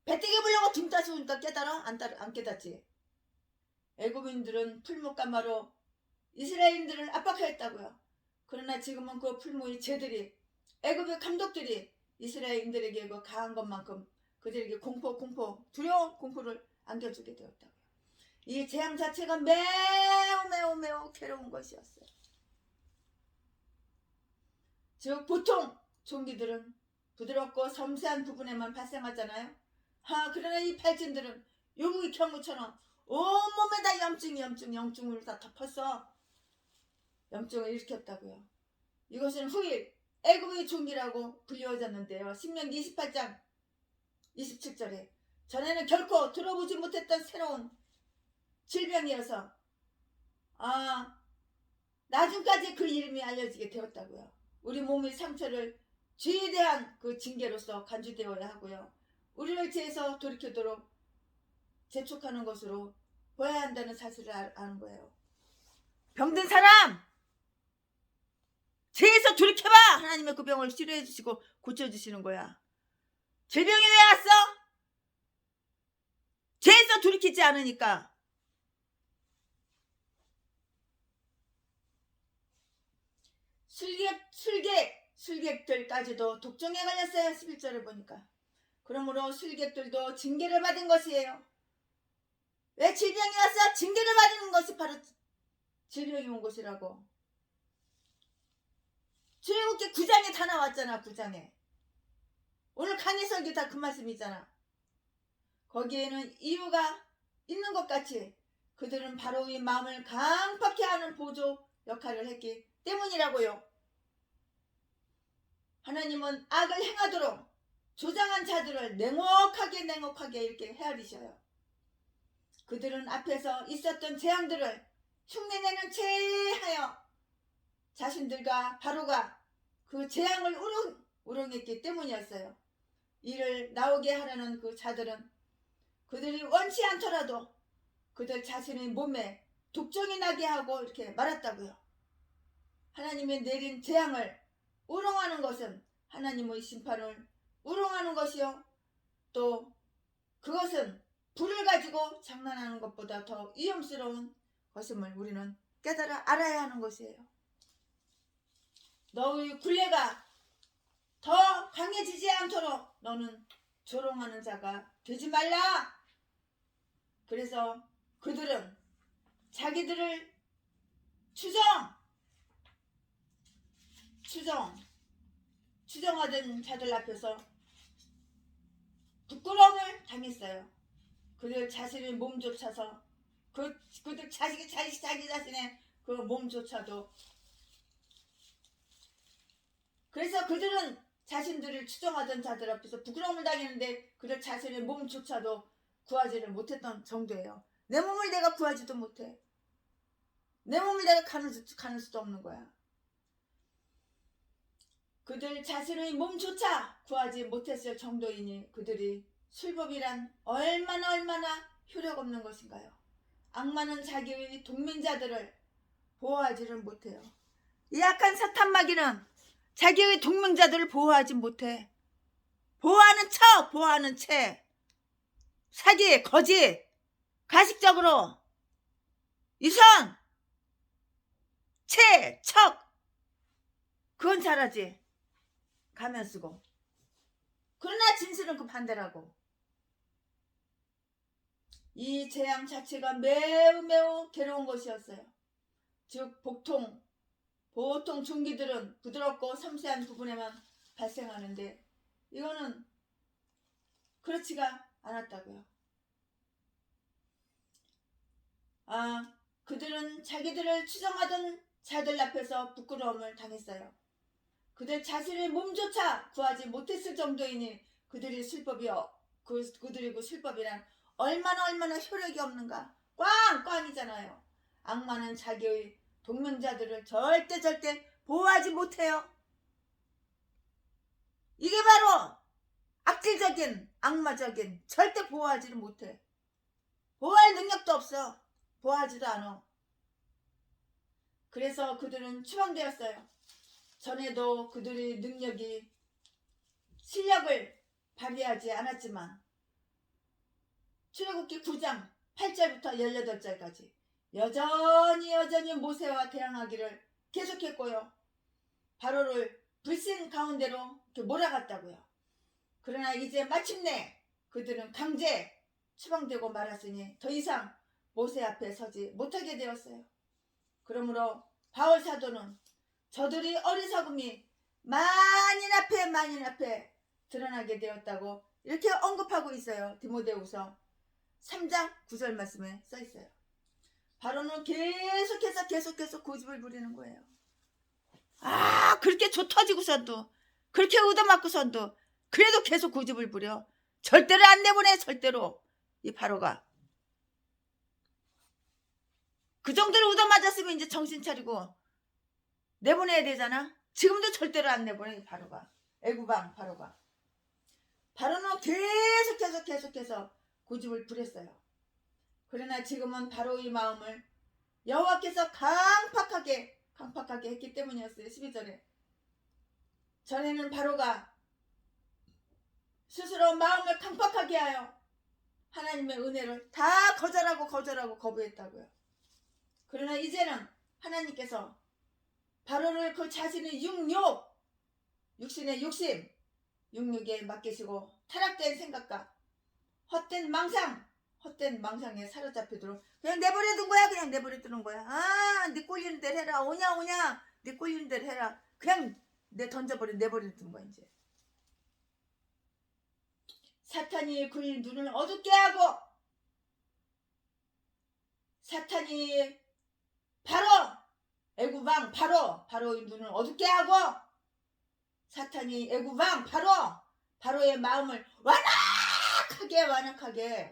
배때기 불려고 등 따스우니까 깨달아? 안 깨닫지. 애굽인들은 풀무까마로 이스라엘인들을 압박하였다고요. 그러나 지금은 그 풀무의 죄들이 애굽의 감독들이 이스라엘인들에게 그 가한 것만큼 그들에게 공포, 두려운 공포를 안겨주게 되었다고요. 이 재앙 자체가 매우 괴로운 것이었어요. 즉 보통 종기들은 부드럽고 섬세한 부분에만 발생하잖아요. 그러나 이 발진들은 요구의 경우처럼 온몸에다 염증을 다 덮었어. 염증을 일으켰다고요. 이것은 후일 애굽의 종기라고 불리워졌는데요. 신명기 28장 27절에 전에는 결코 들어보지 못했던 새로운 질병이어서 나중까지 그 이름이 알려지게 되었다고요. 우리 몸의 상처를 죄에 대한 그 징계로서 간주되어야 하고요. 우리를 죄에서 돌이키도록 재촉하는 것으로 보아야 한다는 사실을 아는 거예요. 병든 사람 죄에서 돌이켜봐. 하나님의 그 병을 치료해 주시고 고쳐주시는 거야. 질병이 왜 왔어? 죄에서 돌이키지 않으니까. 술객들까지도 독종에 걸렸어요. 11절을 보니까. 그러므로 술객들도 징계를 받은 것이에요. 왜 질병이 왔어? 징계를 받는 것이 바로 질병이 온 것이라고. 출애굽기 9장에 다 나왔잖아. 9장에. 오늘 강의 설교 다 그 말씀이잖아. 거기에는 이유가 있는 것 같이 그들은 바로의 마음을 강팍해 하는 보조 역할을 했기 때문이라고요. 하나님은 악을 행하도록 조장한 자들을 냉혹하게 이렇게 헤아리셔요. 그들은 앞에서 있었던 재앙들을 흉내내는 체하여 자신들과 바로가 그 재앙을 우롱했기 때문이었어요. 이를 나오게 하려는 그 자들은 그들이 원치 않더라도 그들 자신의 몸에 독종이 나게 하고 이렇게 말았다고요. 하나님이 내린 재앙을 우롱하는 것은 하나님의 심판을 우롱하는 것이요. 또 그것은 불을 가지고 장난하는 것보다 더 위험스러운 것임을 우리는 깨달아 알아야 하는 것이에요. 너의 굴레가 더 강해지지 않도록 너는 조롱하는 자가 되지 말라. 그래서 그들은 자기들을 추정하던 자들 앞에서 부끄러움을 당했어요. 그들 자신의 몸조차서 그들 자기 자신의 그 몸조차도. 그래서 그들은 자신들을 추정하던 자들 앞에서 부끄러움을 당했는데 그들 자신의 몸조차도 구하지를 못했던 정도예요. 내 몸을 내가 구하지도 못해. 내 몸을 내가 가눌 수도 없는 거야. 그들 자신의 몸조차 구하지 못했을 정도이니 그들이 술법이란 얼마나 효력 없는 것인가요? 악마는 자기의 동맹자들을 보호하지를 못해요. 이 악한 사탄 마귀는 자기의 동맹자들을 보호하지 못해. 보호하는 채 사기, 거짓, 가식적으로 이선, 채, 척 그건 잘하지. 가면 쓰고. 그러나 진실은 그 반대라고. 이 재앙 자체가 매우 괴로운 것이었어요. 즉 보통 중기들은 부드럽고 섬세한 부분에만 발생하는데 이거는 그렇지가 않았다고요. 그들은 자기들을 추정하던 자들 앞에서 부끄러움을 당했어요. 그들 자신의 몸조차 구하지 못했을 정도이니 그들의 술법이요. 그들의 그 술법이란 얼마나 효력이 없는가, 꽝꽝이잖아요. 악마는 자기의 동명자들을 절대 보호하지 못해요. 이게 바로 악질적인 악마적인 절대 보호하지를 못해. 보호할 능력도 없어. 보호하지도 않아. 그래서 그들은 추방되었어요. 전에도 그들의 능력이 실력을 발휘하지 않았지만 출애굽기 9장 8절부터 18절까지 여전히 모세와 대항하기를 계속했고요. 바로를 불신 가운데로 이렇게 몰아갔다고요. 그러나 이제 마침내 그들은 강제 추방되고 말았으니 더 이상 모세 앞에 서지 못하게 되었어요. 그러므로 바울 사도는 저들이 어리석음이 만인 앞에 드러나게 되었다고 이렇게 언급하고 있어요. 디모데후서 3장 9절 말씀에 써 있어요. 바로는 계속해서 고집을 부리는 거예요. 그렇게 조 터지고선도 그렇게 얻어맞고선도 그래도 계속 고집을 부려. 절대로 안 내보내. 절대로. 이 바로가 그 정도로 얻어맞았으면 이제 정신 차리고 내보내야 되잖아. 지금도 절대로 안 내보내. 이 바로가 애구방 바로가. 바로는 계속해서 고집을 부렸어요. 그러나 지금은 바로의 마음을 여호와께서 강팍하게 했기 때문이었어요. 12절에 전에는 바로가 스스로 마음을 강팍하게 하여 하나님의 은혜를 다 거절하고 거부했다고요. 그러나 이제는 하나님께서 바로를 그 자신의 육신의 욕심 육육에 맡기시고 타락된 생각과 헛된 망상에 사로잡히도록 그냥 내버려둔 거야. 그냥 내버려두는 거야. 네 꼴리는 대로 해라. 오냐 네 꼴리는 대로 해라. 그냥 내버려둔 거야. 이제 사탄이 그의 눈을 어둡게 하고 사탄이 애구방 바로의 눈을 어둡게 하고 사탄이 애구방 바로의 마음을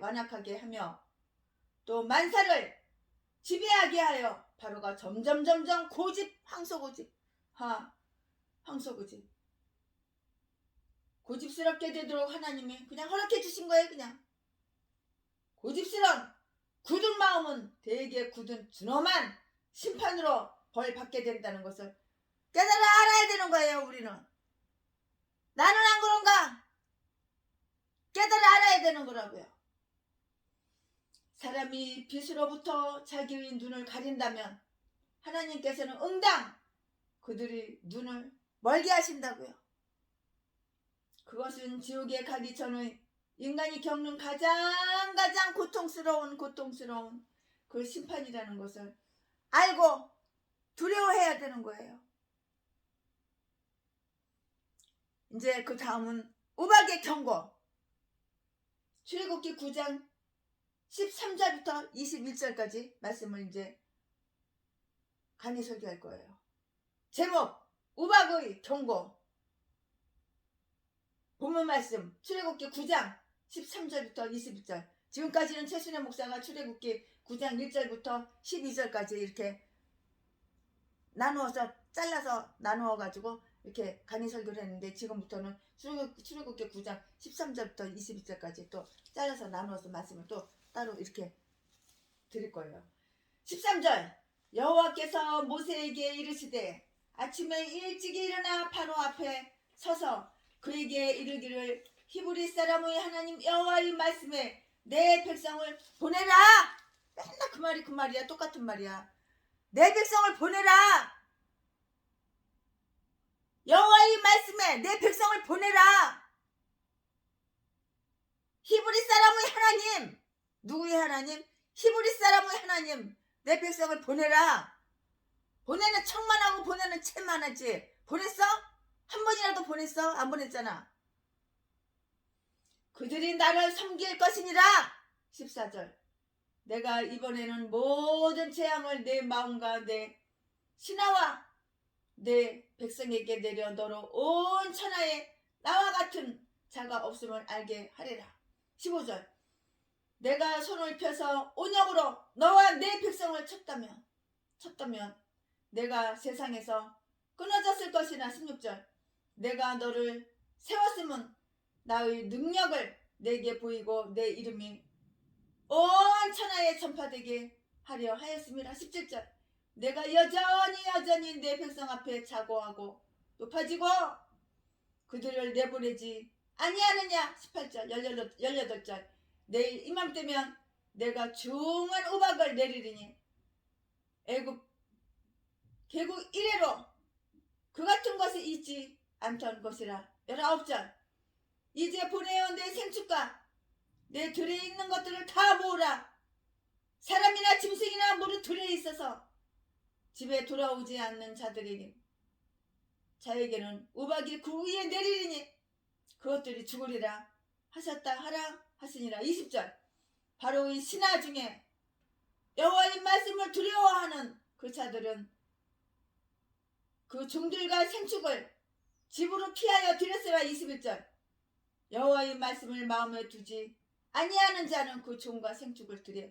완악하게 하며 또 만사를 지배하게 하여 바로가 점점 황소고집 고집스럽게 되도록 하나님이 그냥 허락해 주신 거예요. 그냥 고집스러운 굳은 마음은 되게 굳은 준엄한 심판으로 벌 받게 된다는 것을 깨달아 알아야 되는 거예요. 우리는 나는 안 그런가? 깨달아 알아야 되는 거라고요. 사람이 빛으로부터 자기의 눈을 가린다면 하나님께서는 응당 그들의 눈을 멀게 하신다고요. 그것은 지옥에 가기 전의 인간이 겪는 가장 고통스러운 그 심판이라는 것을 알고 두려워해야 되는 거예요. 이제 그 다음은 우박의 경고. 출애굽기 9장 13절부터 21절까지 말씀을 이제 간이 설교할 거예요. 제목 우박의 경고. 본문 말씀 출애굽기 9장 13절부터 21절. 지금까지는 최순애 목사가 출애굽기 9장 1절부터 12절까지 이렇게 잘라서 나누어가지고 이렇게 간이 설교를 했는데 지금부터는 출애굽기 9장 13절부터 22절까지 또 잘라서 나누어서 말씀을 또 따로 이렇게 드릴 거예요. 13절 여호와께서 모세에게 이르시되 아침에 일찍이 일어나 바로 앞에 서서 그에게 이르기를 히브리 사람의 하나님 여호와의 말씀에 내 백성을 보내라. 맨날 그 말이야. 똑같은 말이야. 내 백성을 보내라. 여호와의 말씀에 내 백성을 보내라. 히브리 사람의 하나님. 누구의 하나님? 히브리 사람의 하나님. 내 백성을 보내라. 보내는 척만 하고 보내는 채만 하지. 보냈어? 한 번이라도 보냈어? 안 보냈잖아. 그들이 나를 섬길 것이니라. 14절 내가 이번에는 모든 재앙을 내 마음과 내 신하와 내 백성에게 내려 너로 온 천하에 나와 같은 자가 없음을 알게 하리라. 15절 내가 손을 펴서 온역으로 너와 내 백성을 쳤다면 내가 세상에서 끊어졌을 것이나 16절 내가 너를 세웠으면 나의 능력을 내게 보이고 내 이름이 온 천하에 전파되게 하려 하였음이라. 17절 내가 여전히 내 백성 앞에 자고하고 높아지고 그들을 내보내지 아니하느냐. 18절 18절 내일 이맘때면 내가 중한 우박을 내리리니 애굽 개국 이래로 그 같은 것이 있지 않던 것이라. 19절 이제 보내어 내 생축과 내 들에 있는 것들을 다 모으라. 사람이나 짐승이나 무릇 들에 있어서 집에 돌아오지 않는 자에게는 우박이 그 위에 내리리니 그것들이 죽으리라 하셨다 하라 하시니라. 20절 바로 이 신하 중에 여호와의 말씀을 두려워하는 그 자들은 그 종들과 생축을 집으로 피하여 들였으라. 21절 여호와의 말씀을 마음에 두지 아니하는 자는 그 종과 생축을 들여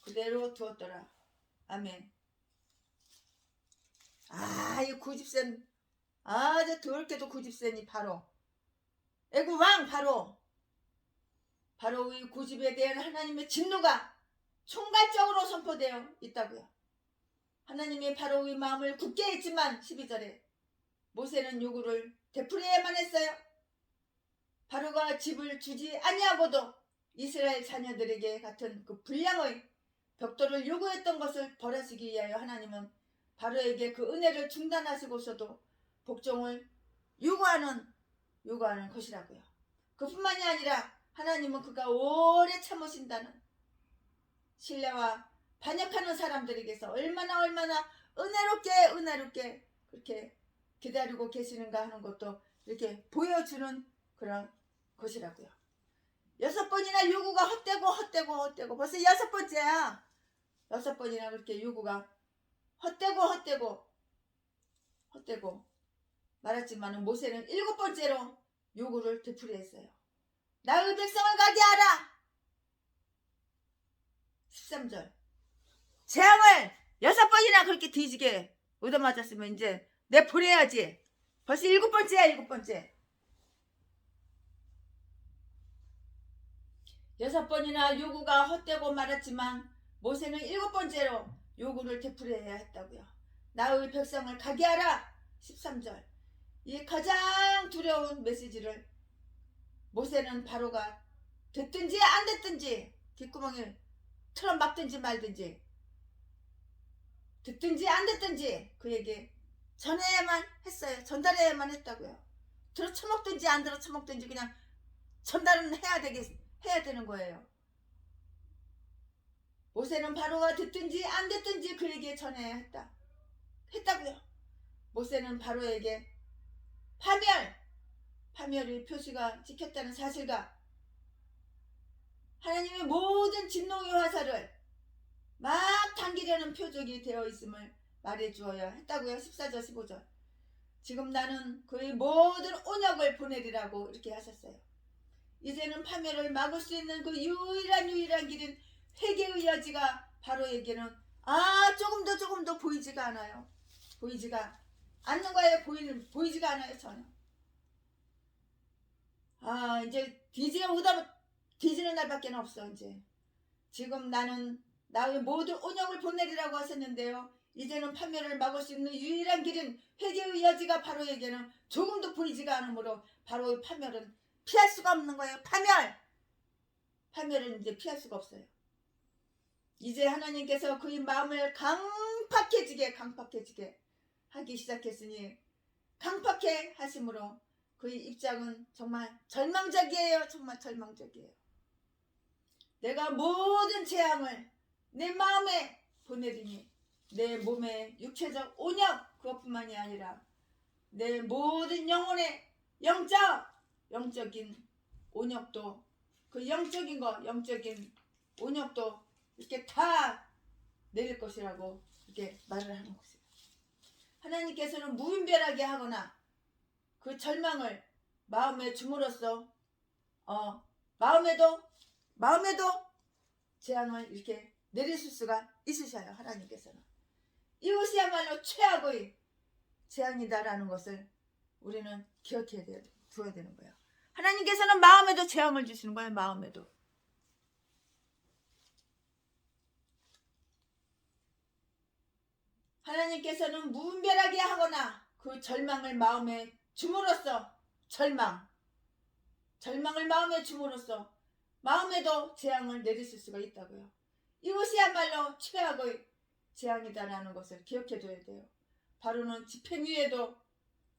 그대로 두었더라. 아멘. 이 고집센 아주 더럽게도 고집센이 바로 애굽 왕 바로 이 고집에 대한 하나님의 진노가 총괄적으로 선포되어 있다고요. 하나님이 바로의 마음을 굳게 했지만 12절에 모세는 요구를 되풀이해야만 했어요. 바로가 집을 주지 아니하고도 이스라엘 자녀들에게 같은 그 분량의 벽돌을 요구했던 것을 벌하시기 위하여 하나님은 바로에게 그 은혜를 중단하시고서도 복종을 요구하는 것이라고요. 그뿐만이 아니라 하나님은 그가 오래 참으신다는 신뢰와 반역하는 사람들에게서 얼마나 은혜롭게 그렇게 기다리고 계시는가 하는 것도 이렇게 보여주는 그런 것이라고요. 6번이나 요구가 헛되고 벌써 6번째야. 6번이나 그렇게 요구가 헛되고 말했지만 모세는 7번째로 요구를 되풀이했어요. 나의 백성을 가게 하라. 13절 재앙을 6번이나 그렇게 뒤지게 얻어맞았으면 이제 내보내야지. 벌써 7번째야. 6번이나 요구가 헛되고 말았지만 모세는 7번째로 요구를 되풀이해야 했다고요. 나의 백성을 가게 하라. 13절 이 가장 두려운 메시지를 모세는 바로가 됐든지 안 됐든지 뒷구멍에 틀어 막든지 말든지 듣든지 안 듣든지 그에게 전해야만 했어요. 전달해야만 했다고요. 들어 처먹든지 안 들어 처먹든지 그냥 전달은 해야 되는 거예요. 모세는 바로가 듣든지 안 듣든지 그에게 전해야 했다고요. 모세는 바로에게 파멸의 표시가 찍혔다는 사실과 하나님의 모든 진노의 화살을 막 당기려는 표적이 되어 있음을 말해주어야 했다고요. 14절 15절 지금 나는 그의 모든 온역을 보내리라고 이렇게 하셨어요. 이제는 파멸을 막을 수 있는 그 유일한 길인 회개의 여지가 바로에게는 조금 더 보이지가 않아요. 보이지가 않는 거예요. 보이지가 않아요. 전혀. 이제 뒤지는 날밖에 없어. 이제 지금 나는 나의 모든 온역을 보내리라고 하셨는데요. 이제는 파멸을 막을 수 있는 유일한 길인 회개의 여지가 바로에게는 조금도 보이지가 않으므로 바로의 파멸은 피할 수가 없는 거예요. 파멸은 이제 피할 수가 없어요. 이제 하나님께서 그의 마음을 강팍해지게 하기 시작했으니 강팍해 하심으로 그의 입장은 정말 절망적이에요. 정말 절망적이에요. 내가 모든 재앙을 내 마음에 보내리니 내 몸의 육체적 온역 그것뿐만이 아니라 내 모든 영혼의 영적인 온역도 그 영적인 온역도 이렇게 다 내릴 것이라고 이렇게 말을 하는 것이에요. 하나님께서는 무분별하게 하거나 그 절망을 마음에 줌으로써 마음에도 재앙을 이렇게 내리실 수가 있으셔요. 하나님께서는. 이것이야말로 최악의 재앙이다라는 것을 우리는 기억해야 두어야 되는 거예요. 하나님께서는 마음에도 재앙을 주시는 거예요. 마음에도. 하나님께서는 무분별하게 하거나 그 절망을 마음에 줌으로써 절망을 마음에 줌으로써 마음에도 재앙을 내리실 수가 있다고요. 이것이야말로 최악의 재앙이다라는 것을 기억해 둬야 돼요. 바로는 집행유예도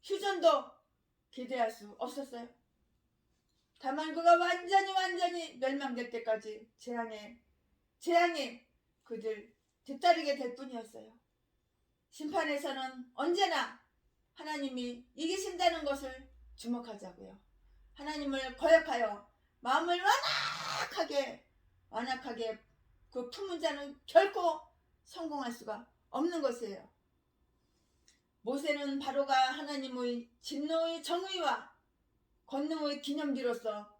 휴전도 기대할 수 없었어요. 다만 그가 완전히 멸망될 때까지 재앙에 그들 뒤따르게 될 뿐이었어요. 심판에서는 언제나 하나님이 이기신다는 것을 주목하자고요. 하나님을 거역하여 마음을 완악하게 그 품은 자는 결코 성공할 수가 없는 것이에요. 모세는 바로가 하나님의 진노의 정의와 권능의 기념비로서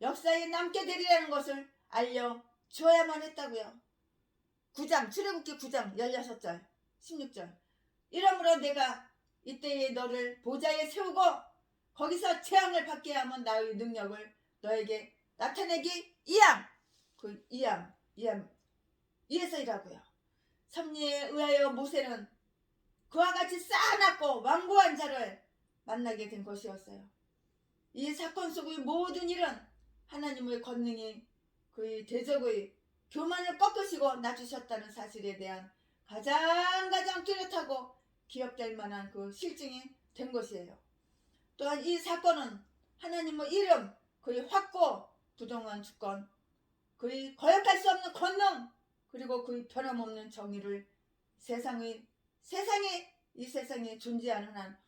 역사에 남게 되리라는 것을 알려주어야만 했다고요. 출애굽기 9장 16절 16절 이러므로 내가 이때에 너를 보좌에 세우고 거기서 재앙을 받게 하면 나의 능력을 너에게 나타내기 이해서이라고요. 섭리에 의하여 모세는 그와 같이 쌓아놨고 완고한 자를 만나게 된 것이었어요. 이 사건 속의 모든 일은 하나님의 권능이 그의 대적의 교만을 꺾으시고 낮추셨다는 사실에 대한 가장 뚜렷하고 기억될 만한 그 실증이 된 것이에요. 또한 이 사건은 하나님의 이름, 그의 확고 부동한 주권, 그의 거역할 수 없는 권능, 그리고 그의 변함없는 정의를 이 세상에 존재하는 한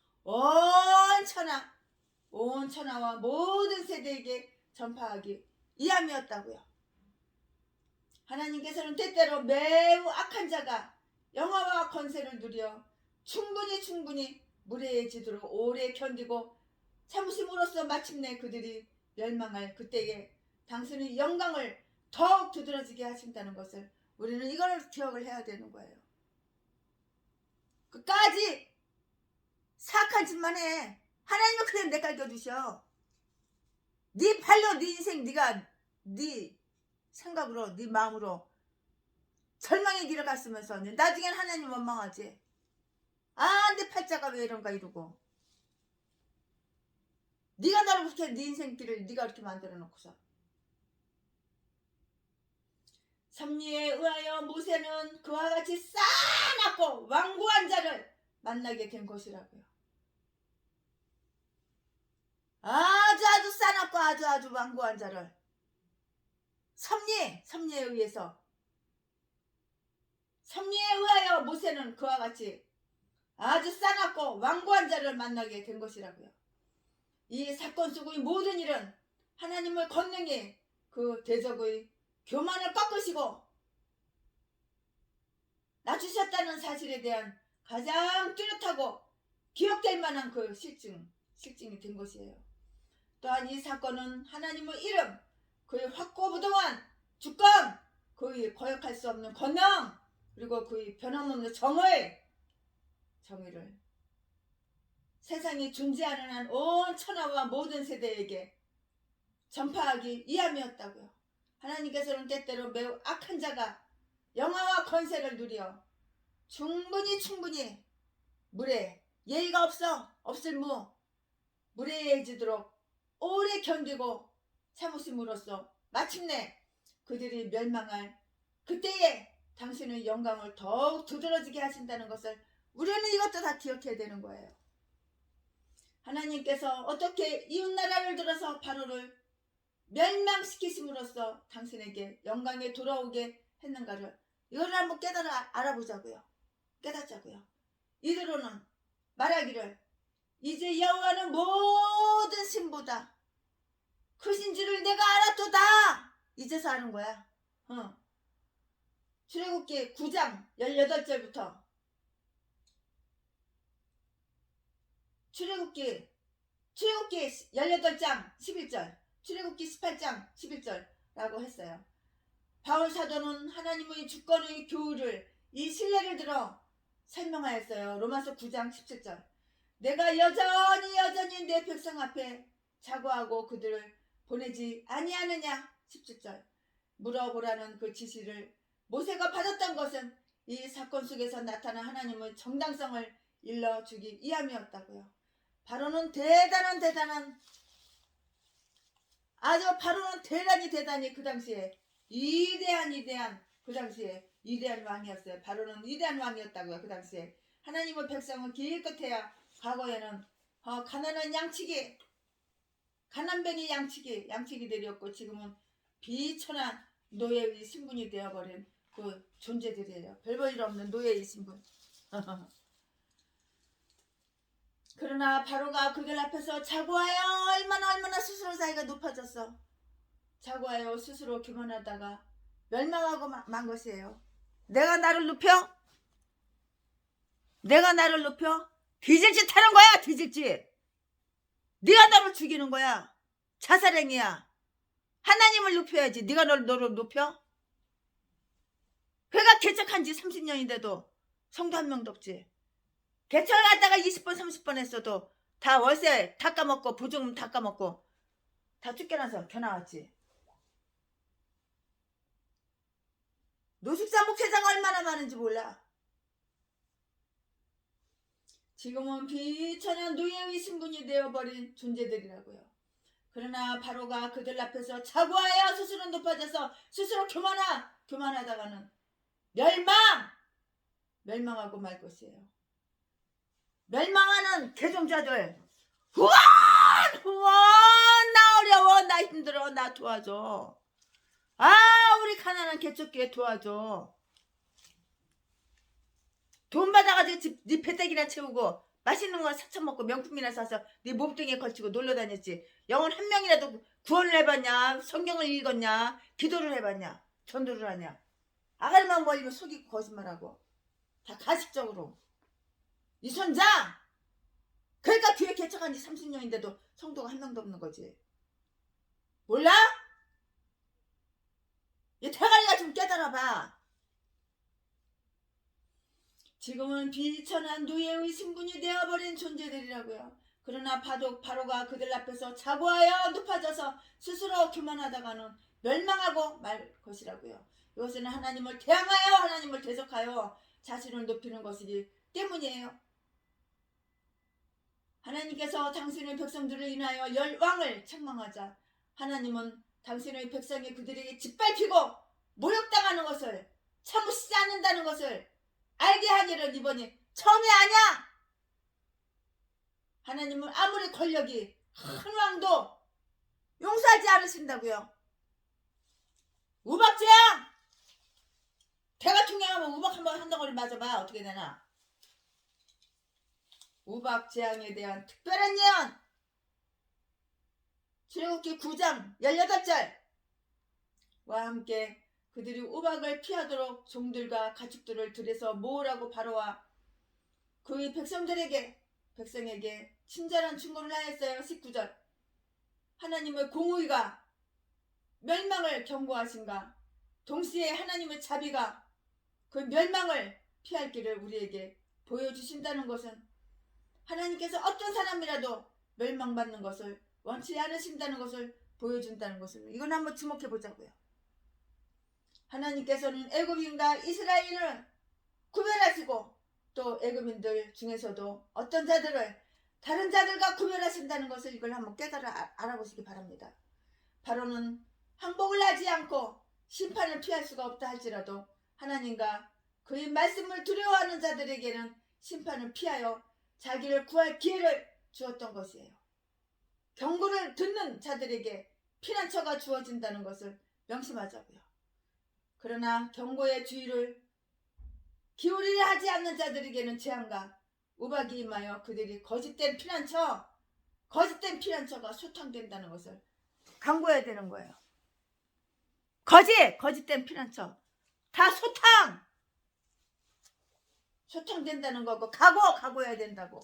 온 천하와 모든 세대에게 전파하기 위함이었다고요. 하나님께서는 때때로 매우 악한 자가 영화와 권세를 누려 충분히 무례해지도록 오래 견디고 참으심으로써 마침내 그들이 멸망할 그때에 당신의 영광을 더욱 두드러지게 하신다는 것을 우리는 이걸 기억을 해야 되는 거예요. 끝까지 사악한 짓만 해. 하나님은 그냥 내깔겨 두셔. 네 발로 네 인생 네가 네 생각으로 네 마음으로 절망의 길을 갔으면서 나중엔 하나님 원망하지. 내 팔자가 왜 이런가 이러고. 네가 나를 그렇게 네 인생길을 네가 그렇게 만들어 놓고서. 섭리에 의하여 모세는 그와 같이 쌓아놨고 완고한 자를 만나게 된 것이라고요. 아주 쌓아놨고 아주 완고한 자를 섭리에 의하여 모세는 그와 같이 아주 쌓아놨고 완고한 자를 만나게 된 것이라고요. 이 사건 속의 모든 일은 하나님의 권능이 그 대적의 교만을 꺾으시고 낮추셨다는 사실에 대한 가장 뚜렷하고 기억될 만한 그 실증이 된 것이에요. 또한 이 사건은 하나님의 이름, 그의 확고부동한 주권, 그의 거역할 수 없는 권능, 그리고 그의 변함없는 정의를 세상에 존재하는 한 온 천하와 모든 세대에게 전파하기 위함이었다고요. 하나님께서는 때때로 매우 악한 자가 영화와 권세를 누려 충분히 예의가 없을 무례해지도록 오래 견디고 참으심으로써 마침내 그들이 멸망할 그때에 당신의 영광을 더욱 두드러지게 하신다는 것을 우리는 이것도 다 기억해야 되는 거예요. 하나님께서 어떻게 이웃나라를 들어서 바로를 멸망시키심으로써 당신에게 영광에 돌아오게 했는가를 이걸 한번 깨닫자고요. 이대로는 말하기를 이제 여호와는 모든 신보다 크신 줄을 내가 알았도다. 이제서 아는 거야. 출애굽기 9장 18절부터 출애굽기 18장 11절 출애굽기 18장 11절라고 했어요. 바울 사도는 하나님의 주권의 교훈을 이 신뢰를 들어 설명하였어요. 로마서 9장 17절. 내가 여전히 내 백성 앞에 자고하고 그들을 보내지 아니하느냐. 17절. 물어보라는 그 지시를 모세가 받았던 것은 이 사건 속에서 나타난 하나님의 정당성을 일러주기 위함이었다고요. 바로는 대단한 아주 바로는 대단히 그 당시에 위대한 그 당시에 위대한 왕이었어요. 바로는 위대한 왕이었다고요. 그 당시에 하나님의 백성은 기껏해야 과거에는 가난한 양치기 가난뱅이 양치기들이었고 지금은 비천한 노예의 신분이 되어버린 그 존재들이에요. 별 볼 일 없는 노예의 신분. 그러나 바로가 그들 앞에서 자고하여 얼마나 스스로 자기가 높아졌어. 자고하여 스스로 교만하다가 멸망하고 만 것이에요. 내가 나를 높여? 뒤질짓 하는 거야. 뒤질짓. 네가 너를 죽이는 거야. 자살행위야. 하나님을 높여야지. 네가 너를 높여? 그가 개척한 지 30년인데도 성도 한 명도 없지. 개척을 갖다가 20번 30번 했어도 다 월세 다 까먹고 보조금 다 까먹고 다 쫓겨나서 겨나왔지. 노숙자 목회자가 얼마나 많은지 몰라. 지금은 비천한 노예의 신분이 되어버린 존재들이라고요. 그러나 바로가 그들 앞에서 자고하여 스스로 높아져서 스스로 교만하다가는 멸망하고 말 것이에요. 멸망하는 개종자들 후원 나 어려워 나 힘들어 나 도와줘. 우리 가난한 개척교회 도와줘. 돈 받아가지고 네 배때기나 채우고 맛있는 거 사쳐먹고 명품이나 사서 네 몸뚱이에 걸치고 놀러 다녔지. 영혼 한 명이라도 구원을 해봤냐? 성경을 읽었냐? 기도를 해봤냐? 전도를 하냐? 아가리만 벌리고 속이고 거짓말하고 다 가식적으로. 이 선장! 그러니까 교회 개척한 지 30년인데도 성도가 한 명도 없는 거지. 몰라? 이 대가리가 좀 깨달아봐. 지금은 비천한 노예의 신분이 되어버린 존재들이라고요. 그러나 바로가 그들 앞에서 자고하여 높아져서 스스로 교만하다가는 멸망하고 말 것이라고요. 이것은 하나님을 대항하여 하나님을 대적하여 자신을 높이는 것이기 때문이에요. 하나님께서 당신의 백성들을 인하여 열왕을 책망하자 하나님은 당신의 백성이 그들에게 짓밟히고 모욕당하는 것을 참으시지 않는다는 것을 알게 하기를 이번이 처음이 아니야. 하나님은 아무리 권력이 큰 왕도 용서하지 않으신다고요. 우박재앙! 대가통행하면 우박 한번 한 덩어리 맞아봐. 어떻게 되나. 우박재앙에 대한 특별한 예언. 출애굽기 9장 18절과 함께 그들이 우박을 피하도록 종들과 가축들을 들여서 모으라고 바로와 그의 백성에게 친절한 충고를 하였어요. 19절. 하나님의 공의가 멸망을 경고하신가 동시에 하나님의 자비가 그 멸망을 피할 길을 우리에게 보여주신다는 것은 하나님께서 어떤 사람이라도 멸망받는 것을 원치 않으신다는 것을 보여준다는 것을 이건 한번 주목해 보자고요. 하나님께서는 애굽인과 이스라엘을 구별하시고 또 애굽인들 중에서도 어떤 자들을 다른 자들과 구별하신다는 것을 이걸 한번 깨달아 알아보시기 바랍니다. 바로는 항복을 하지 않고 심판을 피할 수가 없다 할지라도 하나님과 그의 말씀을 두려워하는 자들에게는 심판을 피하여 자기를 구할 기회를 주었던 것이에요. 경고를 듣는 자들에게 피난처가 주어진다는 것을 명심하자고요. 그러나 경고의 주의를 기울이려 하지 않는 자들에게는 재앙과 우박이 임하여 그들이 거짓된 피난처가 소탕된다는 것을 강구해야 되는 거예요. 거짓된 피난처 다 소탕된다는 거고 각오해야 된다고.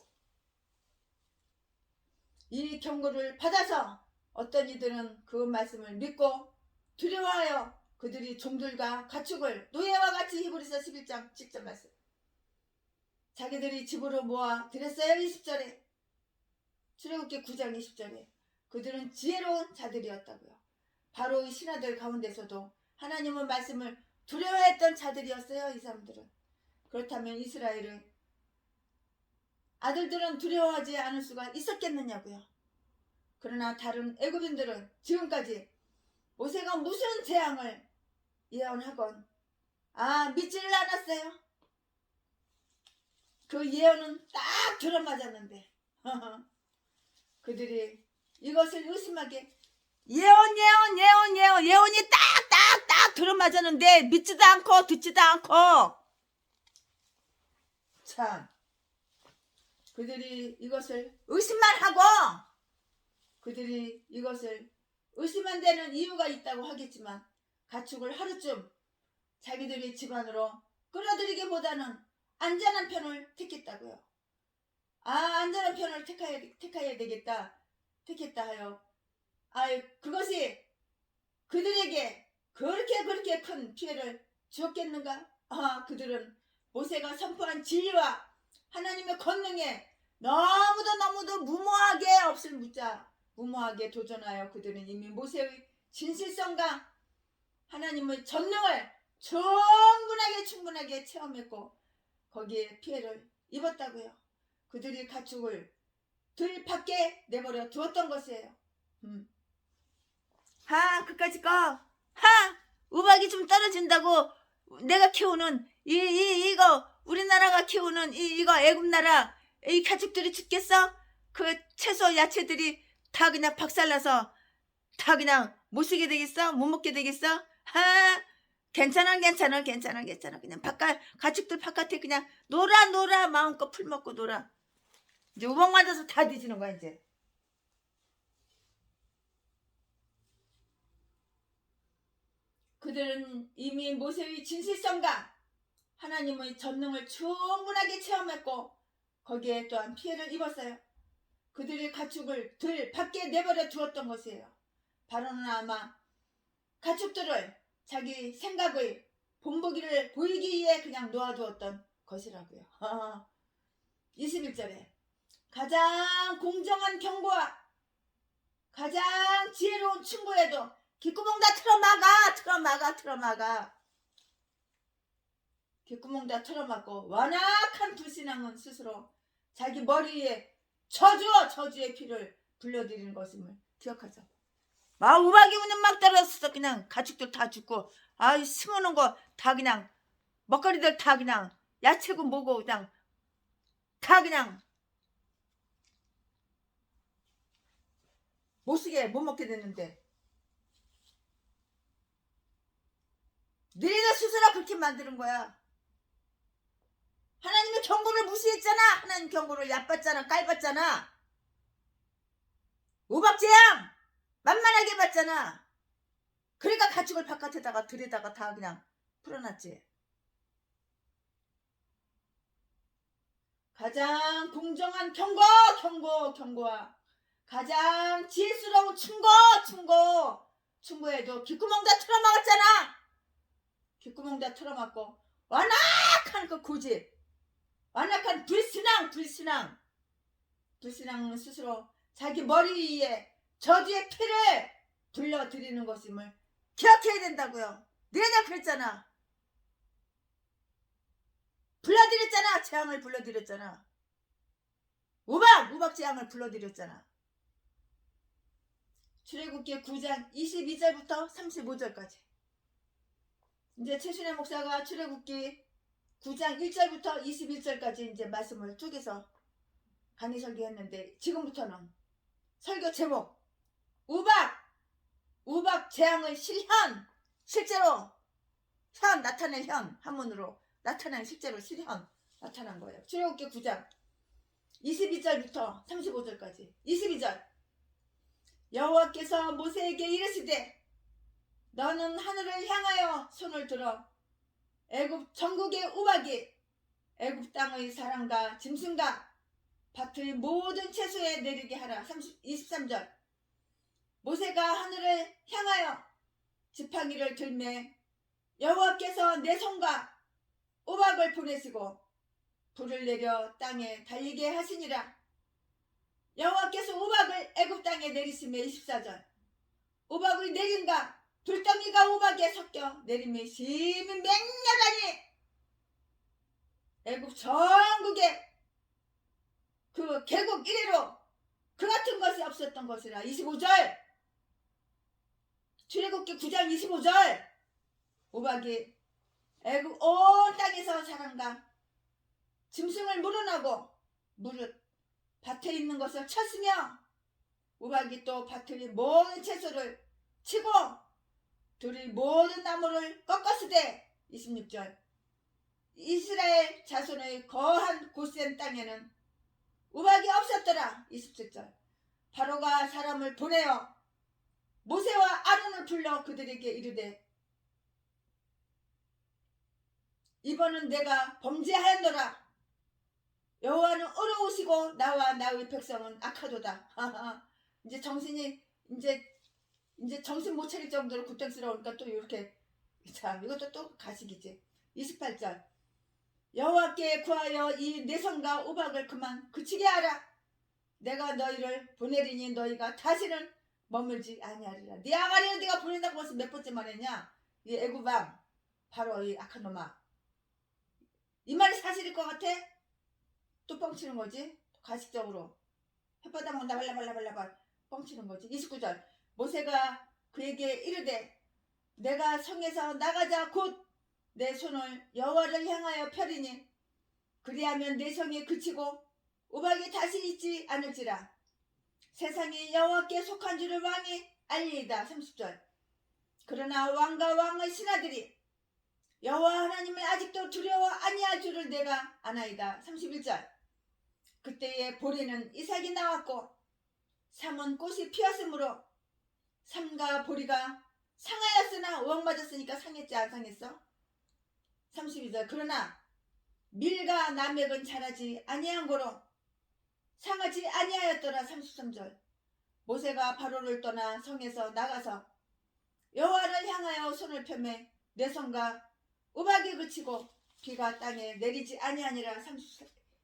이 경고를 받아서 어떤 이들은 그 말씀을 믿고 두려워하여 그들이 종들과 가축을 노예와 같이 히브리서 11장 10절 말씀 자기들이 집으로 모아 드렸어요. 20절에 출애굽기 9장 20절에 그들은 지혜로운 자들이었다고요. 바로 이 신하들 가운데서도 하나님의 말씀을 두려워했던 자들이었어요. 이 사람들은. 그렇다면 이스라엘의 아들들은 두려워하지 않을 수가 있었겠느냐고요. 그러나 다른 애굽인들은 지금까지 모세가 무슨 재앙을 예언하건 믿지를 않았어요. 그 예언은 딱 들어맞았는데 그들이 이것을 의심하게 예언이 딱 들어맞았는데 믿지도 않고 듣지도 않고 참 그들이 이것을 의심만 하고 그들이 이것을 의심한 데는 이유가 있다고 하겠지만 가축을 하루쯤 자기들이 집안으로 끌어들이기보다는 안전한 편을 택했다고요. 안전한 편을 택해야 되겠다. 택했다 하여 그것이 그들에게 그렇게 큰 피해를 주었겠는가? 그들은 모세가 선포한 진리와 하나님의 권능에 너무도 무모하게 없을 묻자 무모하게 도전하여 그들은 이미 모세의 진실성과 하나님의 전능을 충분하게 체험했고 거기에 피해를 입었다고요. 그들이 가축을 들 밖에 내버려 두었던 것이에요. 그까짓 거 우박이 좀 떨어진다고 내가 키우는 이거 우리나라가 키우는 이거 애굽 나라 이 가축들이 죽겠어? 그 채소 야채들이 다 그냥 박살나서 다 그냥 못 쓰게 되겠어? 못 먹게 되겠어? 괜찮아 그냥 가축들 바깥에 그냥 놀아 마음껏 풀 먹고 놀아. 이제 우박 맞아서 다 뒤지는 거야 이제. 그들은 이미 모세의 진실성과 하나님의 전능을 충분하게 체험했고 거기에 또한 피해를 입었어요. 그들이 가축을 들 밖에 내버려 두었던 것이에요. 바로는 아마 가축들을 자기 생각의 본보기를 보이기 위해 그냥 놓아두었던 것이라고요. 21절에 가장 공정한 경고와 가장 지혜로운 충고에도 귓구멍 다 틀어막아. 귓구멍 다 틀어막고 완악한 불신앙은 스스로 자기 머리 위에 저주의 피를 불려드리는 것임을 기억하자. 우박이 그냥 막 떨어져서 그냥 가축들 다 죽고 심어놓은 거 다 그냥 먹거리들 다 그냥 야채고 뭐고 그냥 다 그냥 못 먹게 됐는데 너희들 스스로 그렇게 만드는 거야. 하나님의 경고를 무시했잖아. 하나님 경고를 얕봤잖아. 깔봤잖아. 우박재앙 만만하게 봤잖아. 그러니까 가축을 바깥에다가 들에다가 다 그냥 풀어놨지. 가장 공정한 경고와 가장 지혜스러운 충고에도 귓구멍 다 틀어막았잖아. 귓구멍 다 틀어막고 완악한 그 고집, 완악한 불신앙은 스스로 자기 머리 위에 저주의 피를 불러드리는 것임을 기억해야 된다고요. 내가 그랬잖아. 재앙을 불러드렸잖아. 우박 재앙을 불러드렸잖아. 출애굽기 9장 22절부터 35절까지. 이제 최순애 목사가 출애굽기 9장 1절부터 21절까지 이제 말씀을 쪼개서 강의 설교했는데 지금부터는 설교 제목 우박 재앙의 실제로 나타낸 한문으로 나타난 실제로 실현 나타난 거예요. 출애굽기 9장 22절부터 35절까지. 22절 여호와께서 모세에게 이르시되 너는 하늘을 향하여 손을 들어 애굽 전국의 우박이 애굽 땅의 사람과 짐승과 밭의 모든 채소에 내리게 하라. 23절 모세가 하늘을 향하여 지팡이를 들매 여호와께서 내 손과 우박을 보내시고 불을 내려 땅에 달리게 하시니라. 여호와께서 우박을 애굽 땅에 내리심에 24절. 우박을 내린가 불덩이가 우박에 섞여 내림에 심히 맹렬하니 애굽 전국에 그 계곡 이래로 그 같은 것이 없었던 것이라. 25절. 출애굽기 9장 25절. 우박이 애굽 온 땅에서 자란가 짐승을 물어나고 무릇 밭에 있는 것을 쳤으며 우박이 또 밭의 모든 채소를 치고 들의 모든 나무를 꺾었으되 26절. 이스라엘 자손의 거한 고센 땅에는 우박이 없었더라. 27절. 바로가 사람을 보내어 모세와 아론을 불러 그들에게 이르되 이번은 내가 범죄하였노라. 여호와는 어려우시고 나와 나의 백성은 악하도다. 이제 정신이 이제 정신 못 차릴 정도로 구땡스러우니까 또 이렇게 참 이것도 또 가식이지. 28절. 여호와께 구하여 이 내성과 우박을 그만 그치게 하라. 내가 너희를 보내리니 너희가 다시는 머물지 아니하리라. 네 아가리는 네가 보낸다고 해서 몇 번째 말했냐? 이 애굽왕 바로 이 악한 놈아. 이 말이 사실일 것 같아? 또 뻥치는 거지. 가식적으로 혓바닥만 나발라발라발라발 뻥치는 거지. 29절. 모세가 그에게 이르되 내가 성에서 나가자 곧 내 손을 여호와를 향하여 펴리니 그리하면 내 성이 그치고 우박이 다시 있지 않을지라. 세상이 여호와께 속한 줄을 왕이 알리이다. 30절. 그러나 왕과 왕의 신하들이 여호와 하나님을 아직도 두려워 아니할 줄을 내가 아나이다. 31절. 그때에 보리는 이삭이 나왔고 삼은 꽃이 피었으므로 삼과 보리가 상하였으나 우왕 맞았으니까 상했지 안 상했어? 32절. 그러나 밀과 나맥은 자라지 아니한 고로 상하지 아니하였더라. 33절. 모세가 바로를 떠나 성에서 나가서 여호와를 향하여 손을 펴매 내 손과 우박이 그치고 비가 땅에 내리지 아니하니라.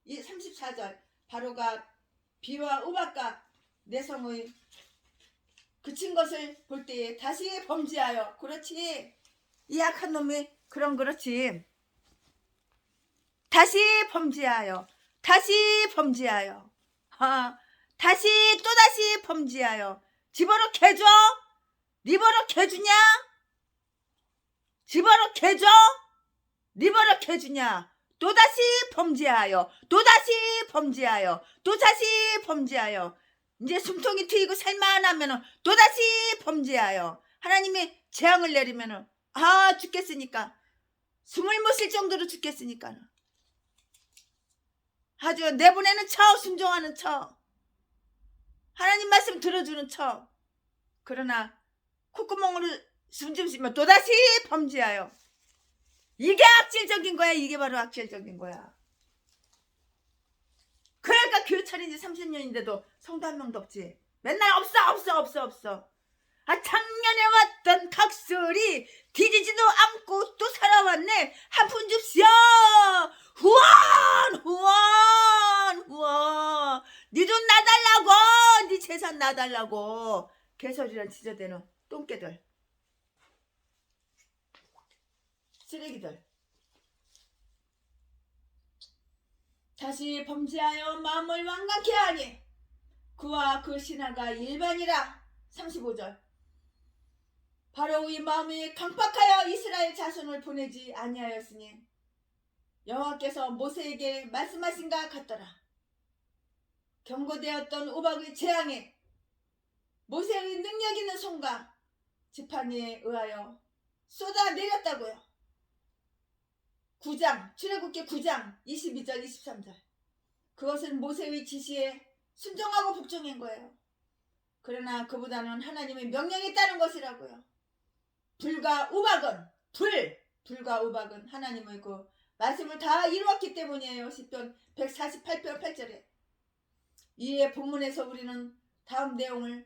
34절. 바로가 비와 우박과 내 성의 그친 것을 볼 때에 다시 범죄하여. 그렇지. 이 악한 놈이 그럼 그렇지. 다시 범죄하여. 다시 범죄하여. 다시 또다시 범죄하여. 집어넣 해줘? 리버럭 해주냐? 집어넣 해줘? 리버럭 해주냐? 또다시 범죄하여. 또다시 범죄하여. 또다시 범죄하여. 이제 숨통이 트이고 살만하면 또다시 범죄하여. 하나님이 재앙을 내리면 죽겠으니까 숨을 못 쉴 정도로 죽겠으니까 아주 내보내는 척 순종하는 척 하나님 말씀 들어주는 척. 그러나 콧구멍으로 숨 좀 쉬면 또다시 범죄하여. 이게 악질적인 거야. 이게 바로 악질적인 거야. 그러니까 교회 차린 지 30년인데도 성도 한 명도 없지. 맨날 없어. 작년에 왔던 각설이 뒤지지도 않고 또 살아왔네. 한 푼 줍시오. 후원. 네 돈 나달라고. 네 재산 나달라고. 개소리란 지저대는 똥개들. 쓰레기들. 다시 범죄하여 마음을 완강케 하니 그와 그 신하가 일반이라. 35절. 바로의 마음이 강팍하여 이스라엘 자손을 보내지 아니하였으니 여호와께서 모세에게 말씀하신가 같더라. 경고되었던 우박의 재앙에 모세의 능력 있는 손과 지팡이에 의하여 쏟아내렸다고요. 9장 출애굽기 9장 22절 23절. 그것은 모세의 지시에 순종하고 복종한 거예요. 그러나 그보다는 하나님의 명령에 따른 것이라고요. 불과 우박은 하나님의 그 말씀을 다 이루었기 때문이에요. 시편 148편 8절에. 이에 본문에서 우리는 다음 내용을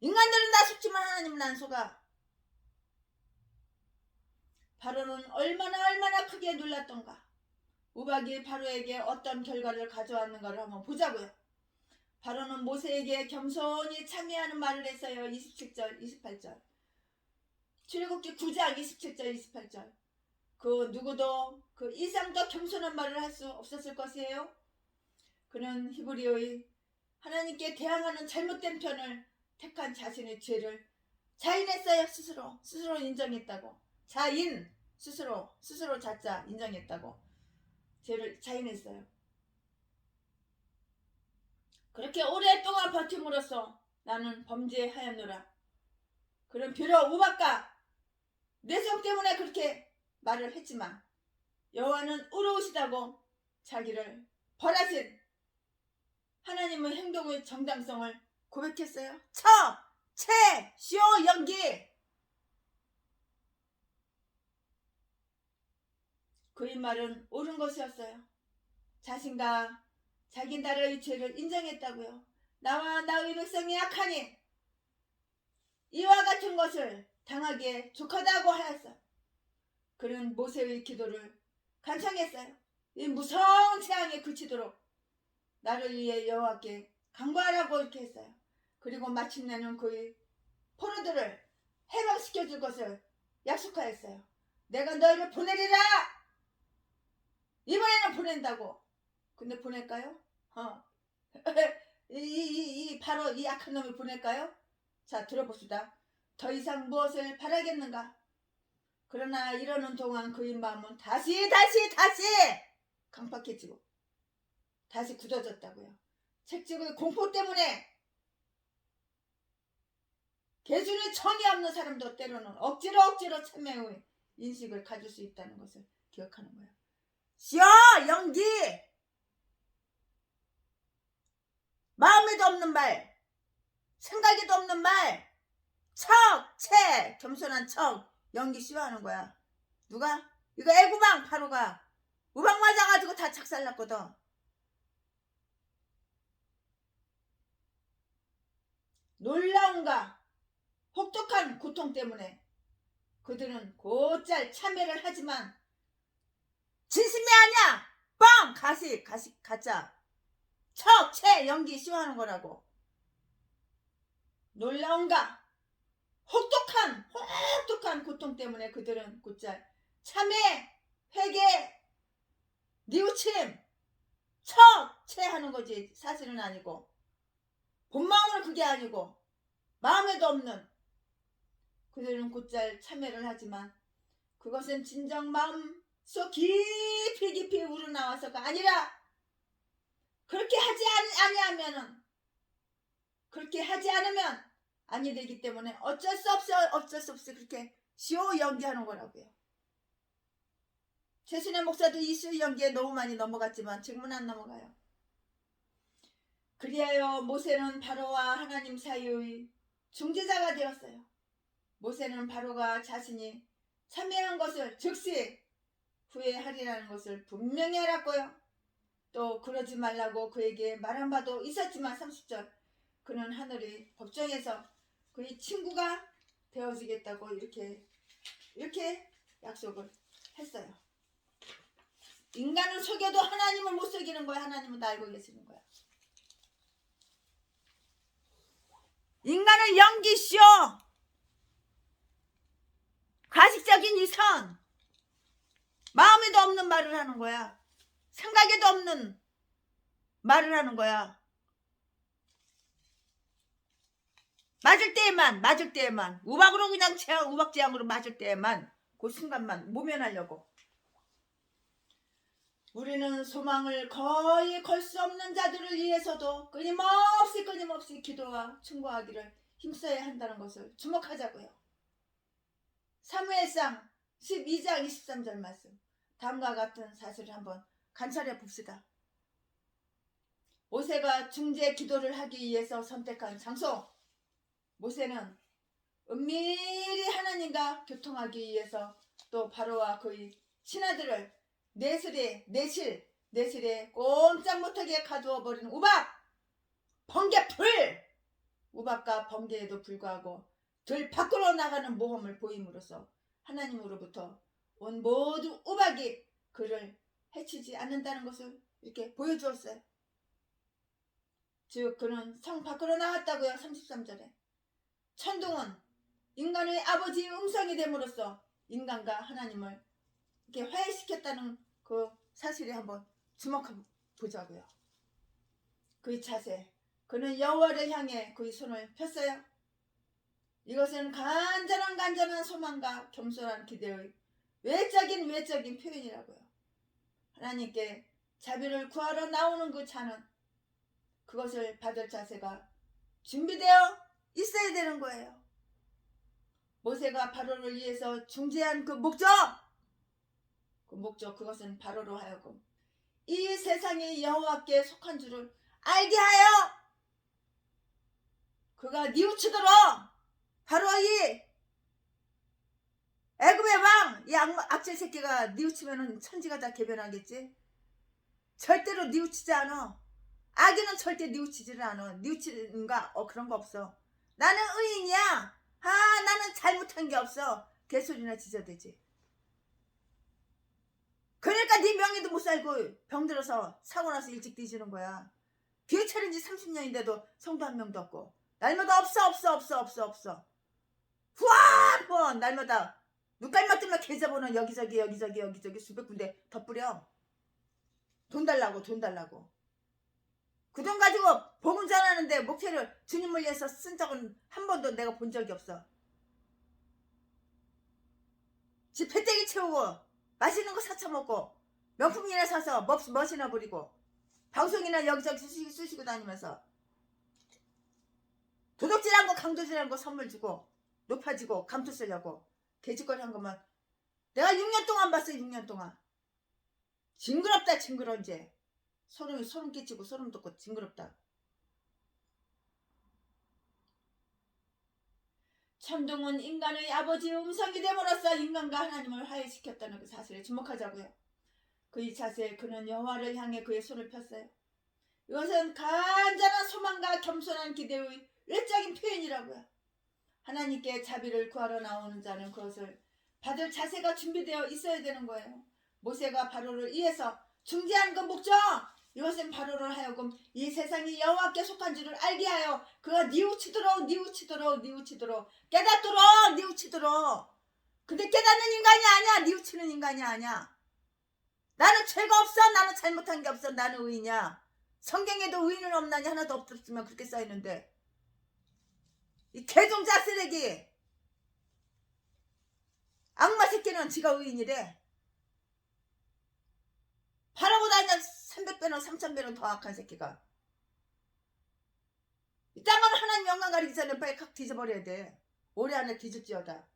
인간들은 다 속지만 하나님은 안 속아. 바로는 얼마나 크게 놀랐던가. 우박이 바로에게 어떤 결과를 가져왔는가를 한번 보자고요. 바로는 모세에게 겸손히 참여하는 말을 했어요. 27절 28절 출애굽기 9장 27절 28절 그 누구도 그 이상 더 겸손한 말을 할 수 없었을 것이에요. 그는 히브리어의 하나님께 대항하는 잘못된 편을 택한 자신의 죄를 자인했어요. 스스로 인정했다고. 자인 스스로 자자 인정했다고. 죄를 자인했어요. 그렇게 오랫동안 버팀으로써 나는 범죄하였노라. 그런 비록 우박과 내성 때문에 그렇게 말을 했지만 여호와는 의로우시다고 자기를 벌하신 하나님의 행동의 정당성을 고백했어요. 쇼, 연기. 그의 말은 옳은 것이었어요. 자신과 자기 나라의 죄를 인정했다고요. 나와 나의 백성이 약하니 이와 같은 것을 당하기에 족하다고 하였어. 그는 모세의 기도를 간청했어요. 이 무서운 재앙에 그치도록 나를 위해 여호와께 간구하라고 이렇게 했어요. 그리고 마침내는 그의 포로들을 해방시켜줄 것을 약속하였어요. 내가 너희를 보내리라. 이번에는 보낸다고. 근데 보낼까요? 바로 이 악한 놈이 보낼까요? 자, 들어봅시다. 더 이상 무엇을 바라겠는가? 그러나 이러는 동안 그의 마음은 다시 강팍해지고 다시 굳어졌다고요. 책직의 공포 때문에 개준의 정이 없는 사람도 때로는 억지로 참회의 인식을 가질 수 있다는 것을 기억하는 거예요. 쇼, 연기. 마음에도 없는 말, 생각에도 없는 말, 겸손한 척, 연기 싫어하는 거야. 누가? 이거 애구방 바로가 우박 맞아가지고 다 착살났거든. 놀라움과 혹독한 고통 때문에 그들은 곧잘 참회를 하지만 진심이 아니야. 뻥! 가짜. 연기 싫어하는 거라고. 놀라움과 혹독한 고통 때문에 그들은 곧잘 참회, 회개, 뉘우침, 하는 거지. 사실은 아니고 본마음은 그게 아니고 마음에도 없는 그들은 곧잘 참회를 하지만 그것은 진정 마음속 깊이 우러나와서가 아니라 그렇게 하지 않으면 아니 되기 때문에 어쩔 수 없이 그렇게 쇼 연기하는 거라고요. 최순애 목사도 이 쇼 연기에 너무 많이 넘어갔지만 지금은 안 넘어가요. 그리하여 모세는 바로와 하나님 사이의 중재자가 되었어요. 모세는 바로가 자신이 참회한 것을 즉시 후회하리라는 것을 분명히 알았고요. 또 그러지 말라고 그에게 말한 바도 있었지만 30절 그는 하늘의 법정에서 그의 친구가 되어주겠다고 이렇게 약속을 했어요. 인간은 속여도 하나님을 못 속이는 거야. 하나님은 다 알고 계시는 거야. 인간은 연기쇼, 가식적인 이성, 마음에도 없는 말을 하는 거야. 생각에도 없는 말을 하는 거야. 맞을 때에만 우박으로 그냥 우박재앙으로 맞을 때에만 그 순간만 모면하려고. 우리는 소망을 거의 걸 수 없는 자들을 위해서도 끊임없이 기도와 충고하기를 힘써야 한다는 것을 주목하자고요. 사무엘상 12장 23절 말씀, 다음과 같은 사실을 한번 관찰해 봅시다. 모세가 중재 기도를 하기 위해서 선택한 장소. 모세는 은밀히 하나님과 교통하기 위해서 또 바로와 그의 신하들을 내실에 꼼짝 못하게 가두어 버리는 우박, 번개불, 우박과 번개에도 불구하고 들 밖으로 나가는 모험을 보임으로써 하나님으로부터 온 모든 우박이 그를 해치지 않는다는 것을 이렇게 보여주었어요. 즉 그는 성 밖으로 나왔다고요. 33절에 천둥은 인간의 아버지의 음성이 됨으로써 인간과 하나님을 이렇게 화해시켰다는 그 사실에 한번 주목해 보자고요. 그의 자세, 그는 여호와를 향해 그의 손을 폈어요. 이것은 간절한 소망과 겸손한 기대의 외적인 표현이라고요. 하나님께 자비를 구하러 나오는 그 자는 그것을 받을 자세가 준비되어 있어야 되는 거예요. 모세가 바로를 위해서 중재한 그 목적, 그것은 바로로 하여금 이 세상이 여호와께 속한 줄을 알게 하여 그가 뉘우치도록, 바로 이 애굽의 왕, 이 악질 새끼가 뉘우치면은 천지가 다 개변하겠지. 절대로 뉘우치지 않아. 악인은 절대 뉘우치지를 않아. 뉘우치는가? 그런 거 없어. 나는 의인이야. 나는 잘못한 게 없어. 개소리나 지저대지. 그러니까 네 명예도 못 살고 병들어서 사고 나서 일찍 뒤지는 거야. 교회 차린 지 30년인데도 성도 한 명도 없고 날마다 없어. 후아 날마다 눈깔만 뜨면 계좌번호 여기저기 수백 군데 덧뿌려. 돈 달라고. 그 돈 가지고 복음 전하는데 목회를 주님을 위해서 쓴 적은 한 번도 내가 본 적이 없어. 집 배때기 채우고 맛있는 거 사쳐 먹고 명품이나 사서 멋이나 부리고 방송이나 여기저기 쑤시고 다니면서 도둑질한 거 강도질한 거 선물 주고 높아지고 감투 쓰려고 개짓거리 한 것만 내가 6년 동안 봤어. 6년 동안 징그럽다. 이제 소름 끼치고 소름 돋고 징그럽다. 천둥은 인간의 아버지의 음성이 됨으로써 인간과 하나님을 화해시켰다는 그 사실에 주목하자고요. 그의 자세에 그는 여호와를 향해 그의 손을 폈어요. 이것은 간절한 소망과 겸손한 기대의 외적인 표현이라고요. 하나님께 자비를 구하러 나오는 자는 그것을 받을 자세가 준비되어 있어야 되는 거예요. 모세가 바로를 위해서 중재한 그 목적, 이것은 바로를 하여금 이 세상이 여호와께 속한 줄을 알게 하여 그가 뉘우치도록 깨닫도록 뉘우치도록. 근데 깨닫는 인간이 아니야. 뉘우치는 인간이 아니야. 나는 죄가 없어. 나는 잘못한 게 없어. 나는 의인이야. 성경에도 의인은 없나니 하나도 없었으면 그렇게 써있는데 이 개종자 쓰레기 악마 새끼는 지가 의인이래. 바라보다 300배는 3000배는 더 악한 새끼가. 이 땅은 하나님 영광 가리기 전에 빨리 확 뒤져버려야 돼. 올해 안에 뒤집지어다.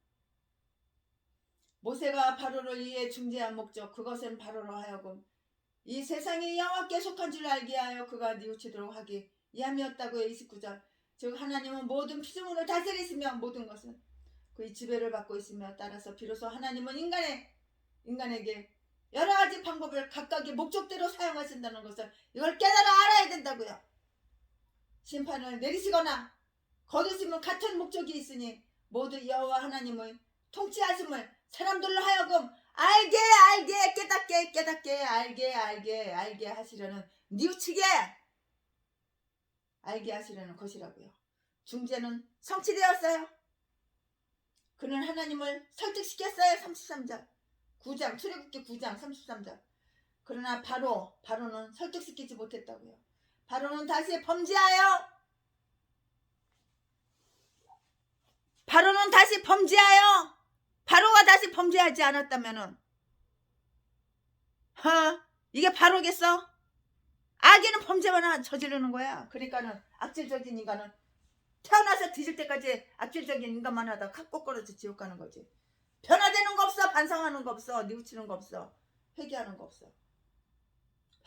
모세가 바로를 위해 중재한 목적, 그것은 바로로 하여금 이 세상이 여호와께 속한 줄 알게 하여 그가 뉘우치도록 하기 위함이었다고요. 29절. 즉 하나님은 모든 피조물을 다스리시며 모든 것은 그의 지배를 받고 있으며 따라서 비로소 하나님은 인간에게 여러 가지 방법을 각각의 목적대로 사용하신다는 것을 이걸 깨달아 알아야 된다고요. 심판을 내리시거나 거두심은 같은 목적이 있으니 모두 여호와 하나님의 통치하심을 사람들로 하여금 알게 깨닫게 알게 하시려는 뉘우치게 알게 하시려는 것이라고요. 중재는 성취되었어요. 그는 하나님을 설득시켰어요. 33절 9장 출애굽기 9장 33절. 그러나 바로는 설득시키지 못했다고요. 바로는 다시 범죄하여 바로가 다시 범죄하지 않았다면은 이게 바로겠어? 악인은 범죄만 저지르는 거야. 그러니까는 악질적인 인간은 태어나서 뒤질 때까지 악질적인 인간만 하다 칵 꼬꾸라져 지옥 가는 거지. 변화되는 거 없어. 반성하는 거 없어. 뉘우치는 거 없어. 회개하는 거 없어.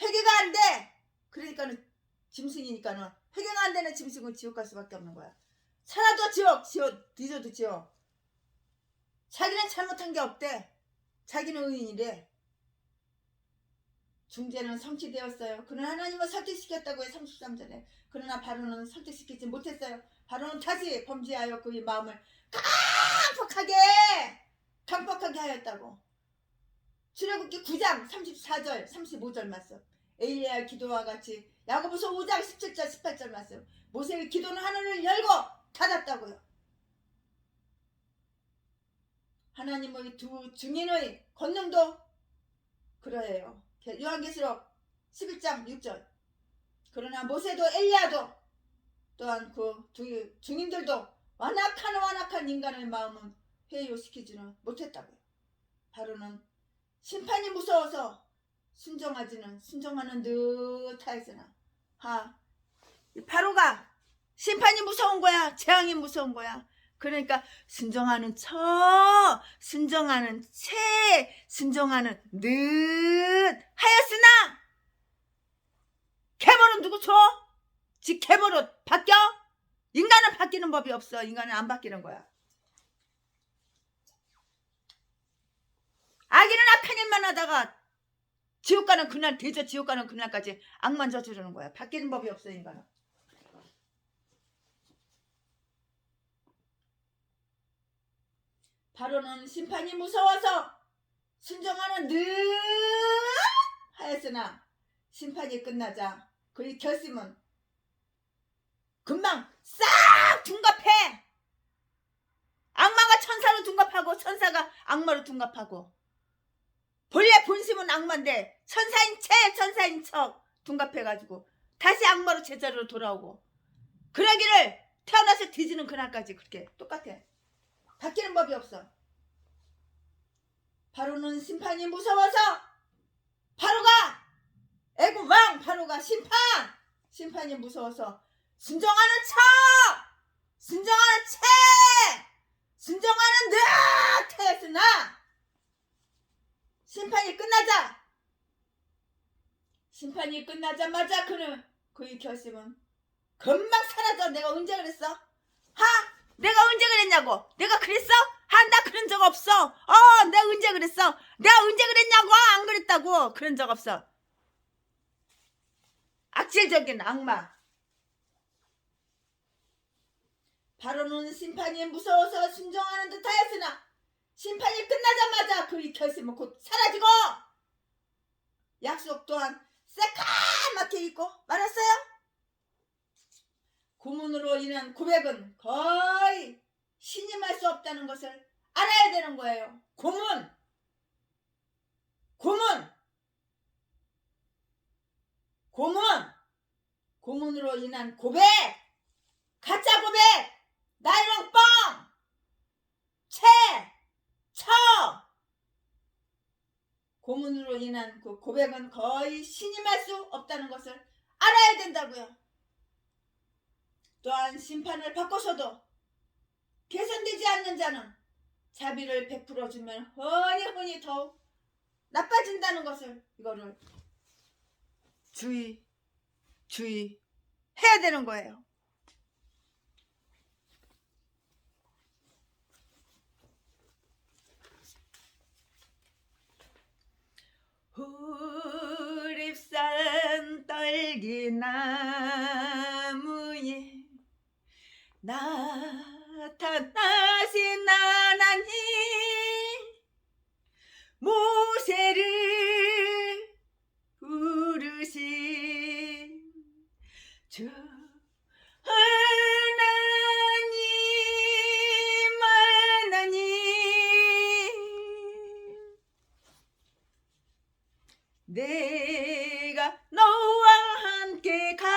회개가 안 돼. 그러니까는 짐승이니까는 회개가 안 되는 짐승은 지옥 갈 수밖에 없는 거야. 살아도 지옥 뒤져도 지옥. 자기는 잘못한 게 없대. 자기는 의인이래. 중재는 성취되었어요. 그는 하나님을 설득시켰다고 해 33절에. 그러나 바로는 설득시키지 못했어요. 바로는 다시 범죄하여 그의 마음을 강팍하게 하였다고. 출애굽기 9장 34절 35절 말씀. 엘리야의 기도와 같이 야고보서 5장 17절 18절 말씀. 모세의 기도는 하늘을 열고 닫았다고요. 하나님의 두 증인의 권능도 그러해요. 요한계시록 11장 6절. 그러나 모세도 엘리야도 또한 그 두 증인들도 완악한 인간의 마음은 회유시키지는 못했다고요. 바로는 심판이 무서워서 순종하는 듯 하였으나 바로가 심판이 무서운 거야, 재앙이 무서운 거야. 그러니까 순종하는 듯 하였으나 계보는 누구 줘? 지 계보로 바뀌어? 인간은 바뀌는 법이 없어. 인간은 안 바뀌는 거야. 악인은 악한 일만 하다가 지옥 가는 그날 되죠. 지옥 가는 그날까지 악만 저지르는 거야. 바뀌는 법이 없어 인간은. 바로는 심판이 무서워서 순종하는 듯 하였으나 심판이 끝나자 그의 결심은 금방 싹 둔갑해. 악마가 천사로 둔갑하고 천사가 악마로 둔갑하고, 본래 본심은 악마인데 천사인 척 둔갑해가지고 다시 악마로 제자리로 돌아오고, 그러기를 태어나서 뒤지는 그날까지 그렇게 똑같아. 바뀌는 법이 없어. 바로는 심판이 무서워서 애굽 왕 바로가 심판이 무서워서 순종하는 듯 하였으나 심판이 끝나자마자 그의 결심은 금방 사라져. 내가 언제 그랬어? 내가 언제 그랬냐고? 내가 그랬어? 나 그런 적 없어. 내가 언제 그랬어? 내가 언제 그랬냐고? 안 그랬다고. 그런 적 없어. 악질적인 악마. 바로는 심판이 무서워서 순종하는 듯 하였으나 심판이 끝나자마자 그의 결심은 곧 사라지고 약속 또한 새까맣게 잊고 말았어요. 고문으로 인한 고백은 거의 신임할 수 없다는 것을 알아야 되는 거예요. 고문으로 인한 고백, 가짜 고백, 나이롱 뻥, 고문으로 인한 그 고백은 거의 신임할 수 없다는 것을 알아야 된다고요. 또한 심판을 받고서도 개선되지 않는 자는 자비를 베풀어주면 흔히 더욱 나빠진다는 것을, 이거를 주의해야 되는 거예요. 후립산 떨기나무에 나타나신 하나님, 모세를 부르신 주 하나님, 내가 너와 함께 가리를,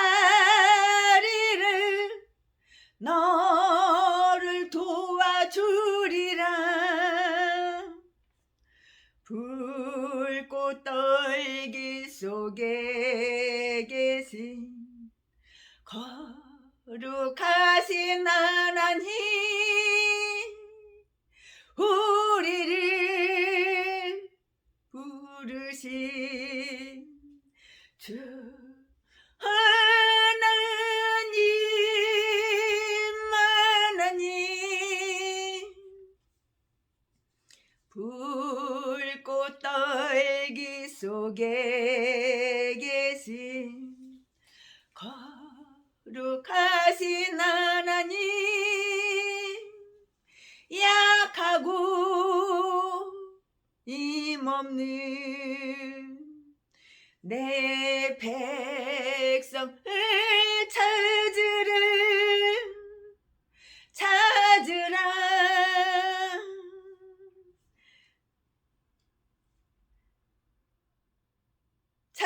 너를 도와주리라. 불꽃 떨기 속에 계신 거룩하신 하나님, 우리를 부르신 주 하나님, 불꽃 떨기 속에 하나님, 거룩하신 하나님, 약하고 힘없는 내 백성을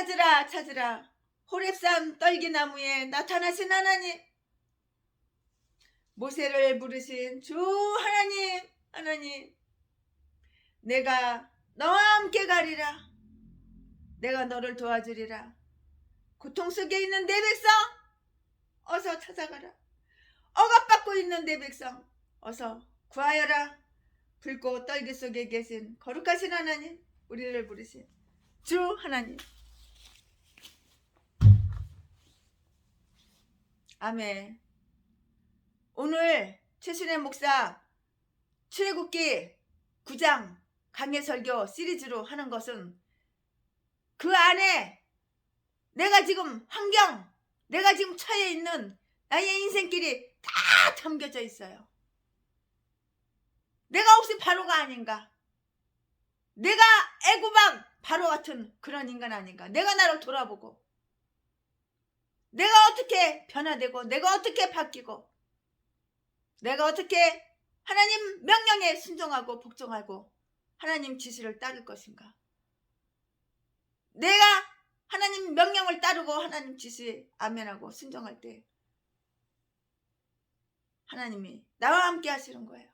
찾으라. 찾으라. 호렙산 떨기나무에 나타나신 하나님, 모세를 부르신 주 하나님, 내가 너와 함께 가리라. 내가 너를 도와주리라. 고통 속에 있는 내 백성 어서 찾아가라. 억압받고 있는 내 백성 어서 구하여라. 불꽃 떨기 속에 계신 거룩하신 하나님, 우리를 부르신 주 하나님. 아멘. 오늘 최순애 목사 출애굽기 9장 강해설교 시리즈로 하는 것은 그 안에 내가 지금 환경, 내가 지금 처해 있는 나의 인생길이 다 담겨져 있어요. 내가 혹시 바로가 아닌가? 내가 애구박 바로 같은 그런 인간 아닌가? 내가 나를 돌아보고 내가 어떻게 변화되고 내가 어떻게 바뀌고 내가 어떻게 하나님 명령에 순종하고 복종하고 하나님 지시를 따를 것인가? 내가 하나님 명령을 따르고 하나님 지시에 아멘하고 순종할 때 하나님이 나와 함께 하시는 거예요.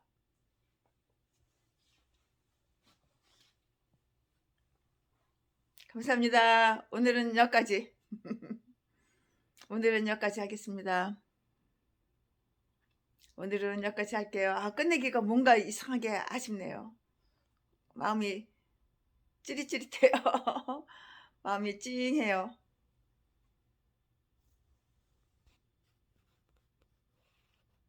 감사합니다. 오늘은 여기까지. 오늘은 여기까지 하겠습니다. 오늘은 여기까지 할게요. 끝내기가 뭔가 이상하게 아쉽네요. 마음이 찌릿찌릿해요. 마음이 찡해요.